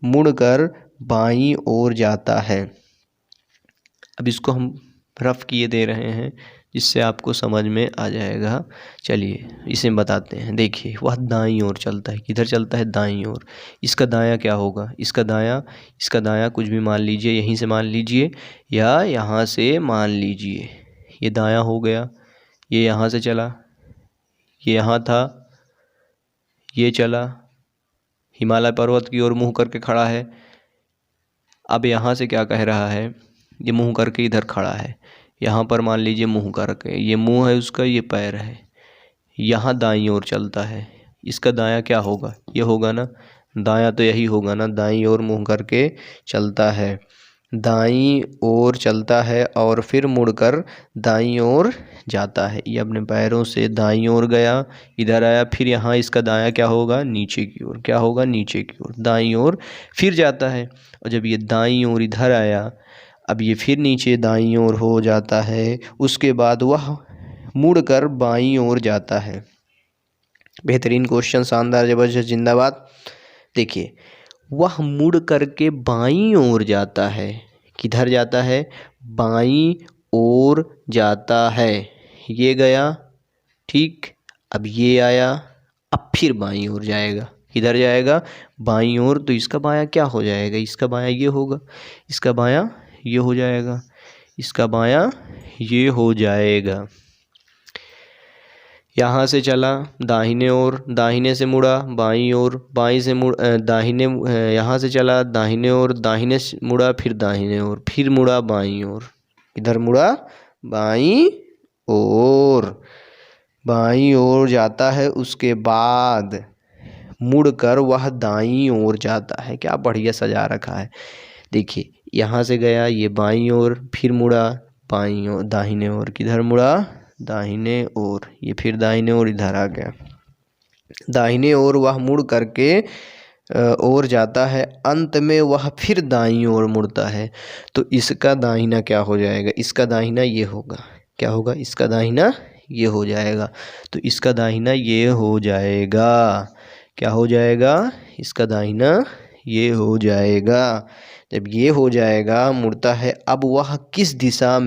मुड़कर बाईं ओर जाता है। अब इसको हम रफ किए दे रहे हैं जिससे आपको समझ में आ जाएगा। चलिए इसे बताते हैं। देखिए वह दाईं ओर चलता है। किधर चलता है? दाईं ओर। इसका दायां क्या होगा? इसका दायां कुछ भी मान लीजिए, यहीं से मान लीजिए या यहाँ से मान लीजिए। ये दायां हो गया, ये यहाँ से चला, ये यहाँ था, ये चला, हिमालय पर्वत की ओर मुँह करके खड़ा है। अब यहाँ से क्या कह रहा है? ये मुँह करके इधर खड़ा है, यहाँ पर मान लीजिए मुँह करके, ये मुँह है उसका, ये पैर है, यहाँ दाईं ओर चलता है। इसका दायां क्या होगा? ये होगा ना, दायां तो यही होगा ना, दाईं ओर मुँह करके चलता है, दाईं ओर चलता है और फिर मुड़कर दाईं ओर जाता है। ये अपने पैरों से दाईं ओर गया, इधर आया, फिर यहाँ इसका दायां क्या होगा? नीचे की ओर। क्या होगा? नीचे की ओर, दाईं ओर फिर जाता है। और जब ये दाईं ओर इधर आया, अब ये फिर नीचे दाईं ओर हो जाता है। उसके बाद वह मुड़कर बाईं ओर जाता है। बेहतरीन क्वेश्चन, शानदार, जबरदस्त, जिंदाबाद। देखिए वह मुड़ करके बाईं ओर जाता है। किधर जाता है? बाईं ओर जाता है। ये गया, ठीक, अब ये आया, अब फिर बाईं ओर जाएगा। किधर जाएगा? बाईं ओर। तो इसका बायां क्या हो जाएगा? इसका बायां ये होगा, इसका बायां ये हो जाएगा, इसका बायां ये हो जाएगा। यहाँ से चला दाहिने ओर, दाहिने से मुड़ा बाईं ओर, बाईं से मुड़ दाहिने, यहाँ से चला दाहिने ओर, दाहिने से मुड़ा फिर दाहिने ओर, फिर मुड़ा बाईं ओर। इधर मुड़ा बाईं ओर, बाईं ओर जाता है। उसके बाद मुड़कर वह दाईं ओर जाता है। क्या बढ़िया सजा रखा है। देखिए यहाँ से गया ये बाईं ओर, फिर मुड़ा बाईं ओर, दाहिने ओर, किधर मुड़ा? दाहिने ओर, ये फिर दाहिने ओर इधर आ गया। दाहिने ओर वह मुड़ करके ओर जाता है। अंत में वह फिर दाईं ओर मुड़ता है। तो इसका दाहिना क्या हो जाएगा? इसका दाहिना ये होगा। क्या होगा? इसका दाहिना ये हो जाएगा। तो इसका दाहिना ये हो जाएगा। क्या हो जाएगा? इसका दाहिना ये हो जाएगा। जब ये हो जाएगा, मुड़ता है। अब वह किस दिशा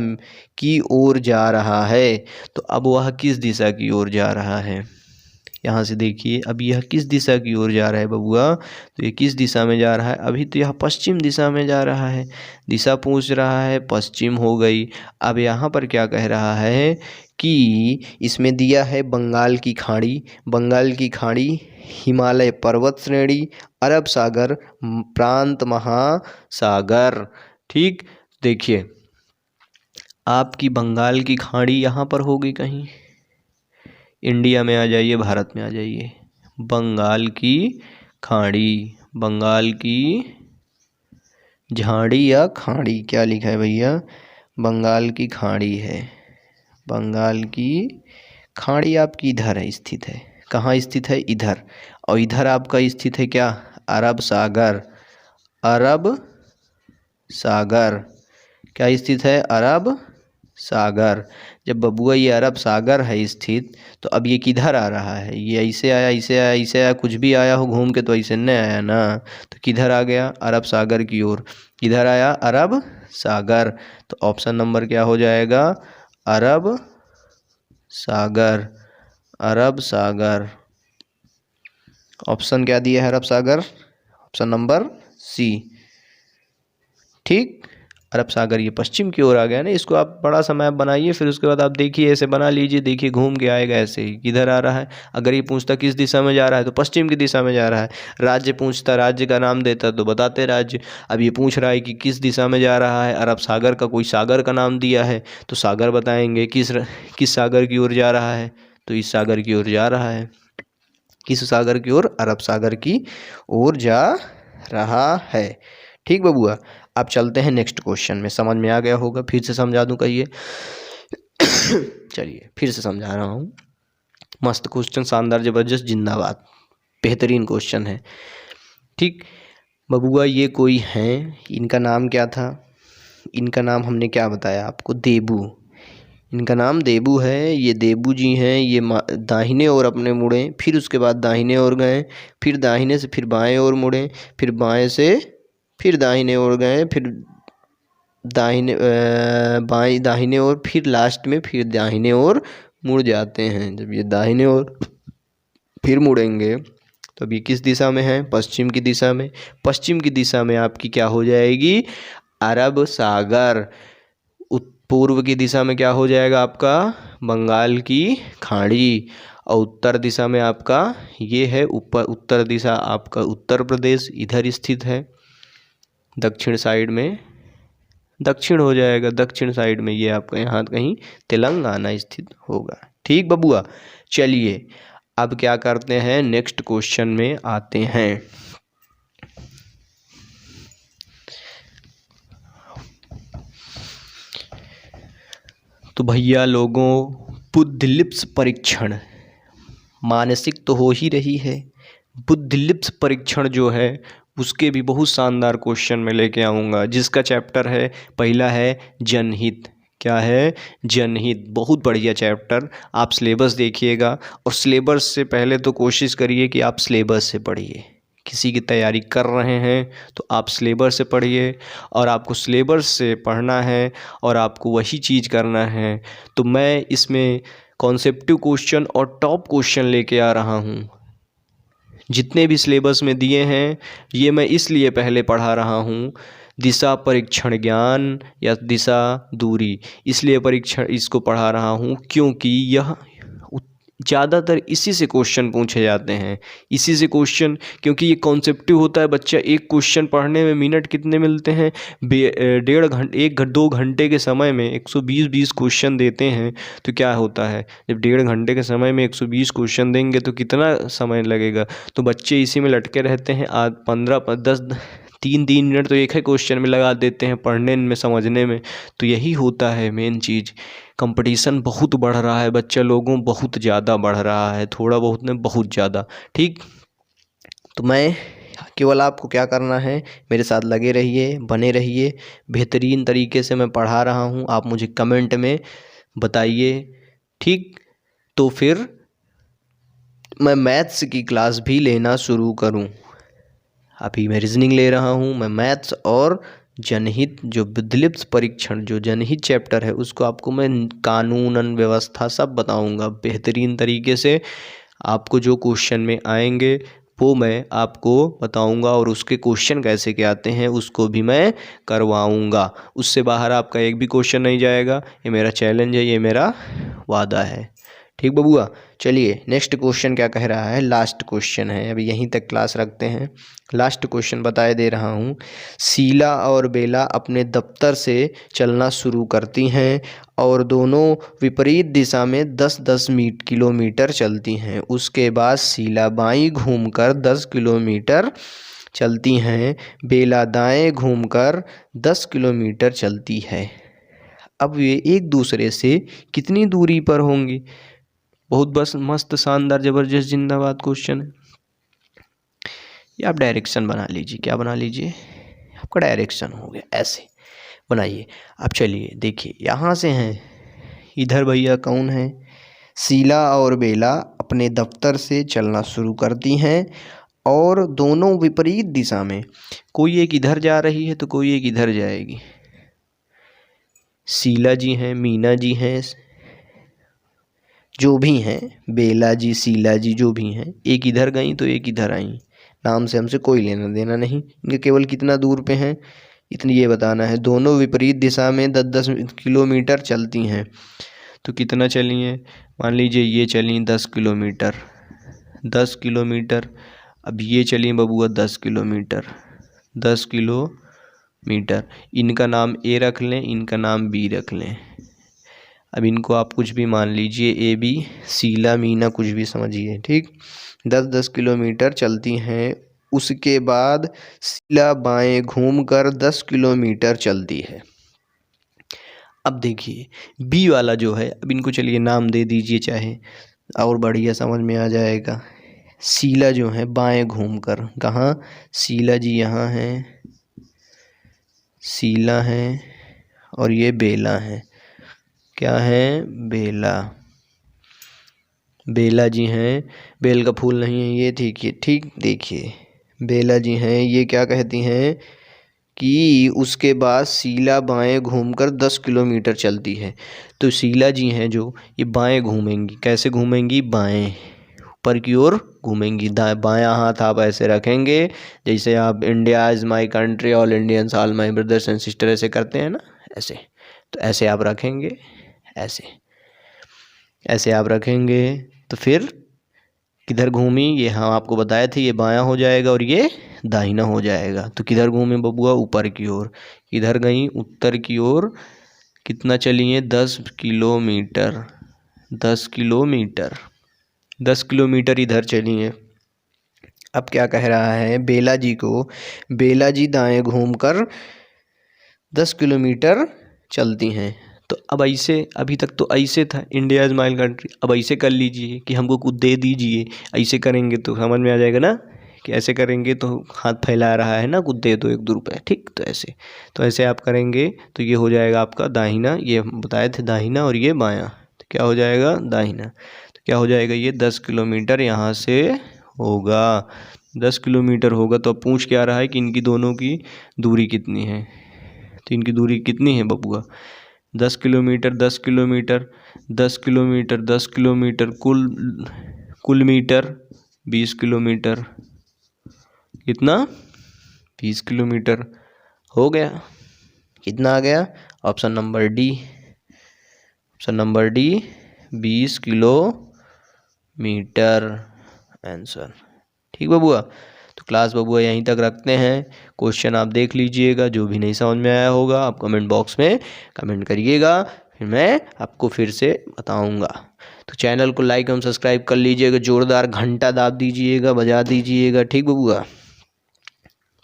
की ओर जा रहा है? तो अब वह किस दिशा की ओर जा रहा है? यहाँ से देखिए, अब यह किस दिशा की ओर जा रहा है बबुआ? तो ये किस दिशा में जा रहा है? अभी तो यह पश्चिम दिशा में जा रहा है। दिशा पूछ रहा है, पश्चिम हो गई। अब यहाँ पर क्या कह रहा है कि इसमें दिया है बंगाल की खाड़ी, बंगाल की खाड़ी, हिमालय पर्वत श्रेणी, अरब सागर प्रांत महासागर, ठीक। देखिए आपकी बंगाल की खाड़ी यहाँ पर होगी कहीं, इंडिया में आ जाइए, भारत में आ जाइए। बंगाल की खाड़ी, बंगाल की झाड़ी या खाड़ी, क्या लिखा है भैया? बंगाल की खाड़ी है। बंगाल की खाड़ी आपकी इधर है, स्थित है। कहाँ स्थित है? इधर। और इधर आपका स्थित है क्या? अरब सागर। अरब सागर क्या स्थित है? अरब सागर। जब बबुआ ये अरब सागर है स्थित, तो अब ये किधर आ रहा है? ये ऐसे आया, ऐसे आया, ऐसे आया, कुछ भी आया हो घूम के, तो ऐसे नहीं आया ना। तो किधर आ गया? अरब सागर की ओर। किधर आया? अरब सागर। तो ऑप्शन नंबर क्या हो जाएगा? अरब सागर। अरब सागर। ऑप्शन क्या दिया है? अरब सागर। ऑप्शन नंबर सी, ठीक। अरब सागर ये पश्चिम की ओर आ गया ना। इसको आप बड़ा सा मैप बनाइए, फिर उसके बाद आप देखिए, ऐसे बना लीजिए, देखिए घूम के आएगा ऐसे ही। किधर आ रहा है? अगर ये पूछता किस दिशा में जा रहा है, तो पश्चिम की दिशा में जा रहा है। राज्य पूछता, राज्य का नाम देता तो बताते राज्य। अब ये पूछ रहा है कि किस दिशा में जा रहा है, अरब सागर का कोई सागर का नाम दिया है तो सागर बताएंगे। किस सागर की ओर जा रहा है? तो इस सागर की ओर जा रहा है। किस सागर की ओर? अरब सागर की ओर जा रहा है, ठीक बबुआ। अब चलते हैं नेक्स्ट क्वेश्चन में। समझ में आ गया होगा, फिर से समझा दूं कहिए। चलिए फिर से समझा रहा हूँ। मस्त क्वेश्चन, शानदार, जबरदस्त, जिंदाबाद, बेहतरीन क्वेश्चन है। ठीक बबुआ, ये कोई हैं, इनका नाम क्या था? इनका नाम हमने क्या बताया आपको? देबू। इनका नाम देबू है। ये देबू जी हैं। ये दाहिने ओर अपने मुड़े, फिर उसके बाद दाहिने ओर गए, फिर दाहिने से फिर बाएं ओर मुड़े, फिर बाएं से फिर दाहिने ओर गए, फिर बाएं दाहिने ओर, फिर लास्ट में फिर दाहिने ओर मुड़ जाते हैं। जब ये दाहिने ओर फिर मुड़ेंगे तो अब ये किस दिशा में है? पश्चिम की दिशा में। पश्चिम की दिशा में आपकी क्या हो जाएगी? अरब सागर। पूर्व की दिशा में क्या हो जाएगा आपका? बंगाल की खाड़ी। और उत्तर दिशा में आपका ये है ऊपर, उत्तर दिशा आपका उत्तर प्रदेश इधर स्थित है। दक्षिण साइड में, दक्षिण हो जाएगा, दक्षिण साइड में ये आपका यहाँ कहीं तेलंगाना स्थित होगा। ठीक बबुआ, चलिए अब क्या करते हैं, नेक्स्ट क्वेश्चन में आते हैं। तो भैया लोगों, बुद्धिलिप्स परीक्षण, मानसिक तो हो ही रही है, बुद्धिलिप्स परीक्षण जो है उसके भी बहुत शानदार क्वेश्चन मैं लेके आऊँगा, जिसका चैप्टर है, पहला है जनहित। क्या है? जनहित। बहुत बढ़िया चैप्टर। आप सिलेबस देखिएगा, और सिलेबस से पहले तो कोशिश करिए कि आप सिलेबस से पढ़िए। किसी की तैयारी कर रहे हैं तो आप सिलेबस से पढ़िए, और आपको सिलेबस से पढ़ना है और आपको वही चीज़ करना है। तो मैं इसमें कॉन्सेप्टिव क्वेश्चन और टॉप क्वेश्चन लेके आ रहा हूँ। जितने भी सिलेबस में दिए हैं ये मैं इसलिए पहले पढ़ा रहा हूँ, दिशा परीक्षण ज्ञान या दिशा दूरी, इसलिए परीक्षण इसको पढ़ा रहा हूँ क्योंकि यह ज़्यादातर इसी से क्वेश्चन पूछे जाते हैं। इसी से क्वेश्चन, क्योंकि ये कॉन्सेप्टिव होता है बच्चा। एक क्वेश्चन पढ़ने में मिनट कितने मिलते हैं? 1.5 घंटे, 2 घंटे के समय में 120 क्वेश्चन देते हैं। तो क्या होता है, जब 1.5 घंटे के समय में 120 क्वेश्चन देंगे तो कितना समय लगेगा? तो बच्चे इसी में लटके रहते हैं। आज 3 मिनट तो एक ही क्वेश्चन में लगा देते हैं, पढ़ने में, समझने में। तो यही होता है मेन चीज़। कंपटीशन बहुत बढ़ रहा है बच्चा लोगों, बहुत ज़्यादा बढ़ रहा है, थोड़ा बहुत नहीं, बहुत ज़्यादा। ठीक, तो मैं केवल आपको क्या करना है, मेरे साथ लगे रहिए, बने रहिए। बेहतरीन तरीके से मैं पढ़ा रहा हूँ, आप मुझे कमेंट में बताइए। ठीक, तो फिर मैं मैथ्स की क्लास भी लेना शुरू करूँ। अभी मैं रीजनिंग ले रहा हूँ, मैं मैथ्स और जनहित, जो बुद्धिलिप्स परीक्षण, जो जनहित चैप्टर है, उसको आपको मैं कानूनन व्यवस्था सब बताऊंगा बेहतरीन तरीके से। आपको जो क्वेश्चन में आएंगे वो मैं आपको बताऊंगा, और उसके क्वेश्चन कैसे के आते हैं उसको भी मैं करवाऊंगा। उससे बाहर आपका एक भी क्वेश्चन नहीं जाएगा। ये मेरा चैलेंज है, ये मेरा वादा है। ठीक बबुआ, चलिए नेक्स्ट क्वेश्चन क्या कह रहा है। लास्ट क्वेश्चन है, अभी यहीं तक क्लास रखते हैं। लास्ट क्वेश्चन बताए दे रहा हूँ। शीला और बेला अपने दफ्तर से चलना शुरू करती हैं और दोनों विपरीत दिशा में 10-10 किलोमीटर चलती हैं। उसके बाद शीला बाईं घूमकर 10 किलोमीटर चलती हैं, बेला दाएं घूमकर 10 किलोमीटर चलती है। अब ये एक दूसरे से कितनी दूरी पर होंगी? बहुत बस मस्त, शानदार, जबरदस्त, जिंदाबाद क्वेश्चन है। ये आप डायरेक्शन बना लीजिए। क्या बना लीजिए? आपका डायरेक्शन हो गया, ऐसे बनाइए। अब चलिए देखिए, यहाँ से हैं, इधर भैया कौन है? शीला और बेला अपने दफ्तर से चलना शुरू करती हैं और दोनों विपरीत दिशा में, कोई एक इधर जा रही है तो कोई एक इधर जाएगी। शीला जी हैं, मीना जी हैं, जो भी हैं, बेला जी, शीला जी, जो भी हैं, एक इधर गई तो एक इधर आई। नाम से हमसे कोई लेना देना नहीं, इनके केवल कितना दूर पे हैं इतनी ये बताना है। दोनों विपरीत दिशा में 10-10 किलोमीटर चलती हैं। तो कितना चली हैं? मान लीजिए ये चली 10 किलोमीटर, 10 किलोमीटर। अब ये चली बबुआ 10 किलोमीटर, 10 किलोमीटर। इनका नाम ए रख लें, इनका नाम बी रख लें। अब इनको आप कुछ भी मान लीजिए, ए बी, शीला मीना, कुछ भी समझिए। ठीक, 10-10 किलोमीटर चलती हैं उसके बाद शीला बाएं घूमकर 10 किलोमीटर चलती है। अब देखिए बी वाला जो है, अब इनको चलिए नाम दे दीजिए चाहे, और बढ़िया समझ में आ जाएगा। शीला जो है बाएं घूमकर, कहाँ, शीला जी यहाँ है, शीला है और ये बेला है, क्या है, बेला, बेला जी हैं, बेल का फूल नहीं है ये, ठीक देखिए बेला जी हैं। ये क्या कहती हैं कि उसके बाद शीला बाएं घूमकर 10 किलोमीटर चलती है। तो शीला जी हैं जो, ये बाएं घूमेंगी, कैसे घूमेंगी, बाएं ऊपर की ओर घूमेंगी। बायां हाथ आप ऐसे रखेंगे जैसे आप India is my country, all Indians all my brothers and sister ऐसे करते हैं ना, ऐसे। तो ऐसे आप रखेंगे, ऐसे आप रखेंगे। तो फिर किधर घूमी, ये हम आपको बताए थे, ये बायां हो जाएगा और ये दाहिना हो जाएगा। तो किधर घूमे बबुआ, ऊपर की ओर। किधर गई, उत्तर की ओर। कितना चली है, 10 किलोमीटर, 10 किलोमीटर, 10 किलोमीटर इधर चली है। अब क्या कह रहा है बेला जी को, बेला जी दाएं घूमकर 10 किलोमीटर चलती हैं। तो अब ऐसे, अभी तक तो ऐसे था इंडिया इज माई कंट्री, अब ऐसे कर लीजिए कि हमको कुछ दे दीजिए। ऐसे करेंगे तो समझ में आ जाएगा ना, कि ऐसे करेंगे तो हाथ फैला रहा है ना, कुछ दे दो 1-2 रुपये, ठीक। तो ऐसे आप करेंगे तो ये हो जाएगा आपका दाहिना, ये हम बताए थे दाहिना, और ये बायां, तो क्या हो जाएगा, दाहिना। तो क्या हो जाएगा, ये 10 किलोमीटर यहाँ से होगा, 10 किलोमीटर होगा। तो अब पूछ क्या रहा है कि इनकी दोनों की दूरी कितनी है। तो इनकी दूरी कितनी है बबुआ, 10 किलोमीटर, 10 किलोमीटर, 10 किलोमीटर, 10 किलोमीटर, कुल मीटर 20 किलोमीटर, कितना, 20 किलोमीटर हो गया। कितना आ गया, option number D, option number D 20 kilometre answer, ठीक बबुआ। तो क्लास बबुआ यहीं तक रखते हैं। क्वेश्चन आप देख लीजिएगा, जो भी नहीं समझ में आया होगा आप कमेंट बॉक्स में कमेंट करिएगा, फिर मैं आपको फिर से बताऊंगा। तो चैनल को लाइक एवं सब्सक्राइब कर लीजिएगा, जोरदार घंटा दाब दीजिएगा, बजा दीजिएगा, ठीक बबुआ।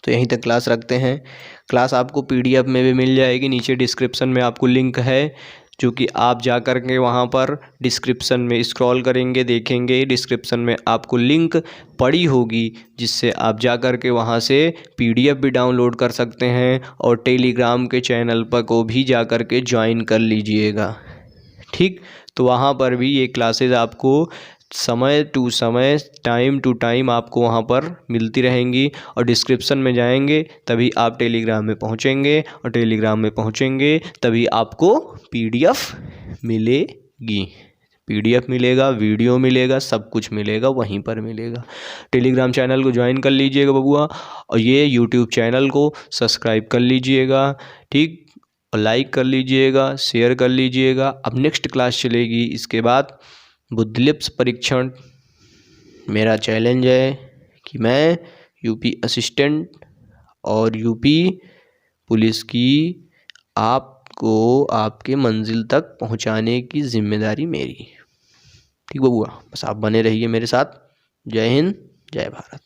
तो यहीं तक क्लास रखते हैं। क्लास आपको PDF में भी मिल जाएगी, नीचे डिस्क्रिप्शन में आपको लिंक है, जो कि आप जा कर के वहाँ पर डिस्क्रिप्शन में स्क्रॉल करेंगे, देखेंगे डिस्क्रिप्शन में आपको लिंक पड़ी होगी, जिससे आप जा कर के वहाँ से PDF भी डाउनलोड कर सकते हैं, और टेलीग्राम के चैनल पर को भी जा कर के ज्वाइन कर लीजिएगा, ठीक। तो वहाँ पर भी ये क्लासेस आपको समय टू समय, टाइम टू टाइम आपको वहाँ पर मिलती रहेंगी। और डिस्क्रिप्शन में जाएंगे तभी आप टेलीग्राम में पहुँचेंगे, और टेलीग्राम में पहुँचेंगे तभी आपको PDF मिलेगी, PDF मिलेगा, वीडियो मिलेगा, सब कुछ मिलेगा, वहीं पर मिलेगा। टेलीग्राम चैनल को ज्वाइन कर लीजिएगा बबुआ, और ये यूट्यूब चैनल को सब्सक्राइब कर लीजिएगा, ठीक। और लाइक कर लीजिएगा, शेयर कर लीजिएगा। अब नेक्स्ट क्लास चलेगी इसके बाद बुद्धलिप्स परीक्षण। मेरा चैलेंज है कि मैं UP असिस्टेंट और UP पुलिस की आपको आपके मंजिल तक पहुंचाने की जिम्मेदारी मेरी, ठीक बबुआ। बस आप बने रहिए मेरे साथ। जय हिंद, जय भारत।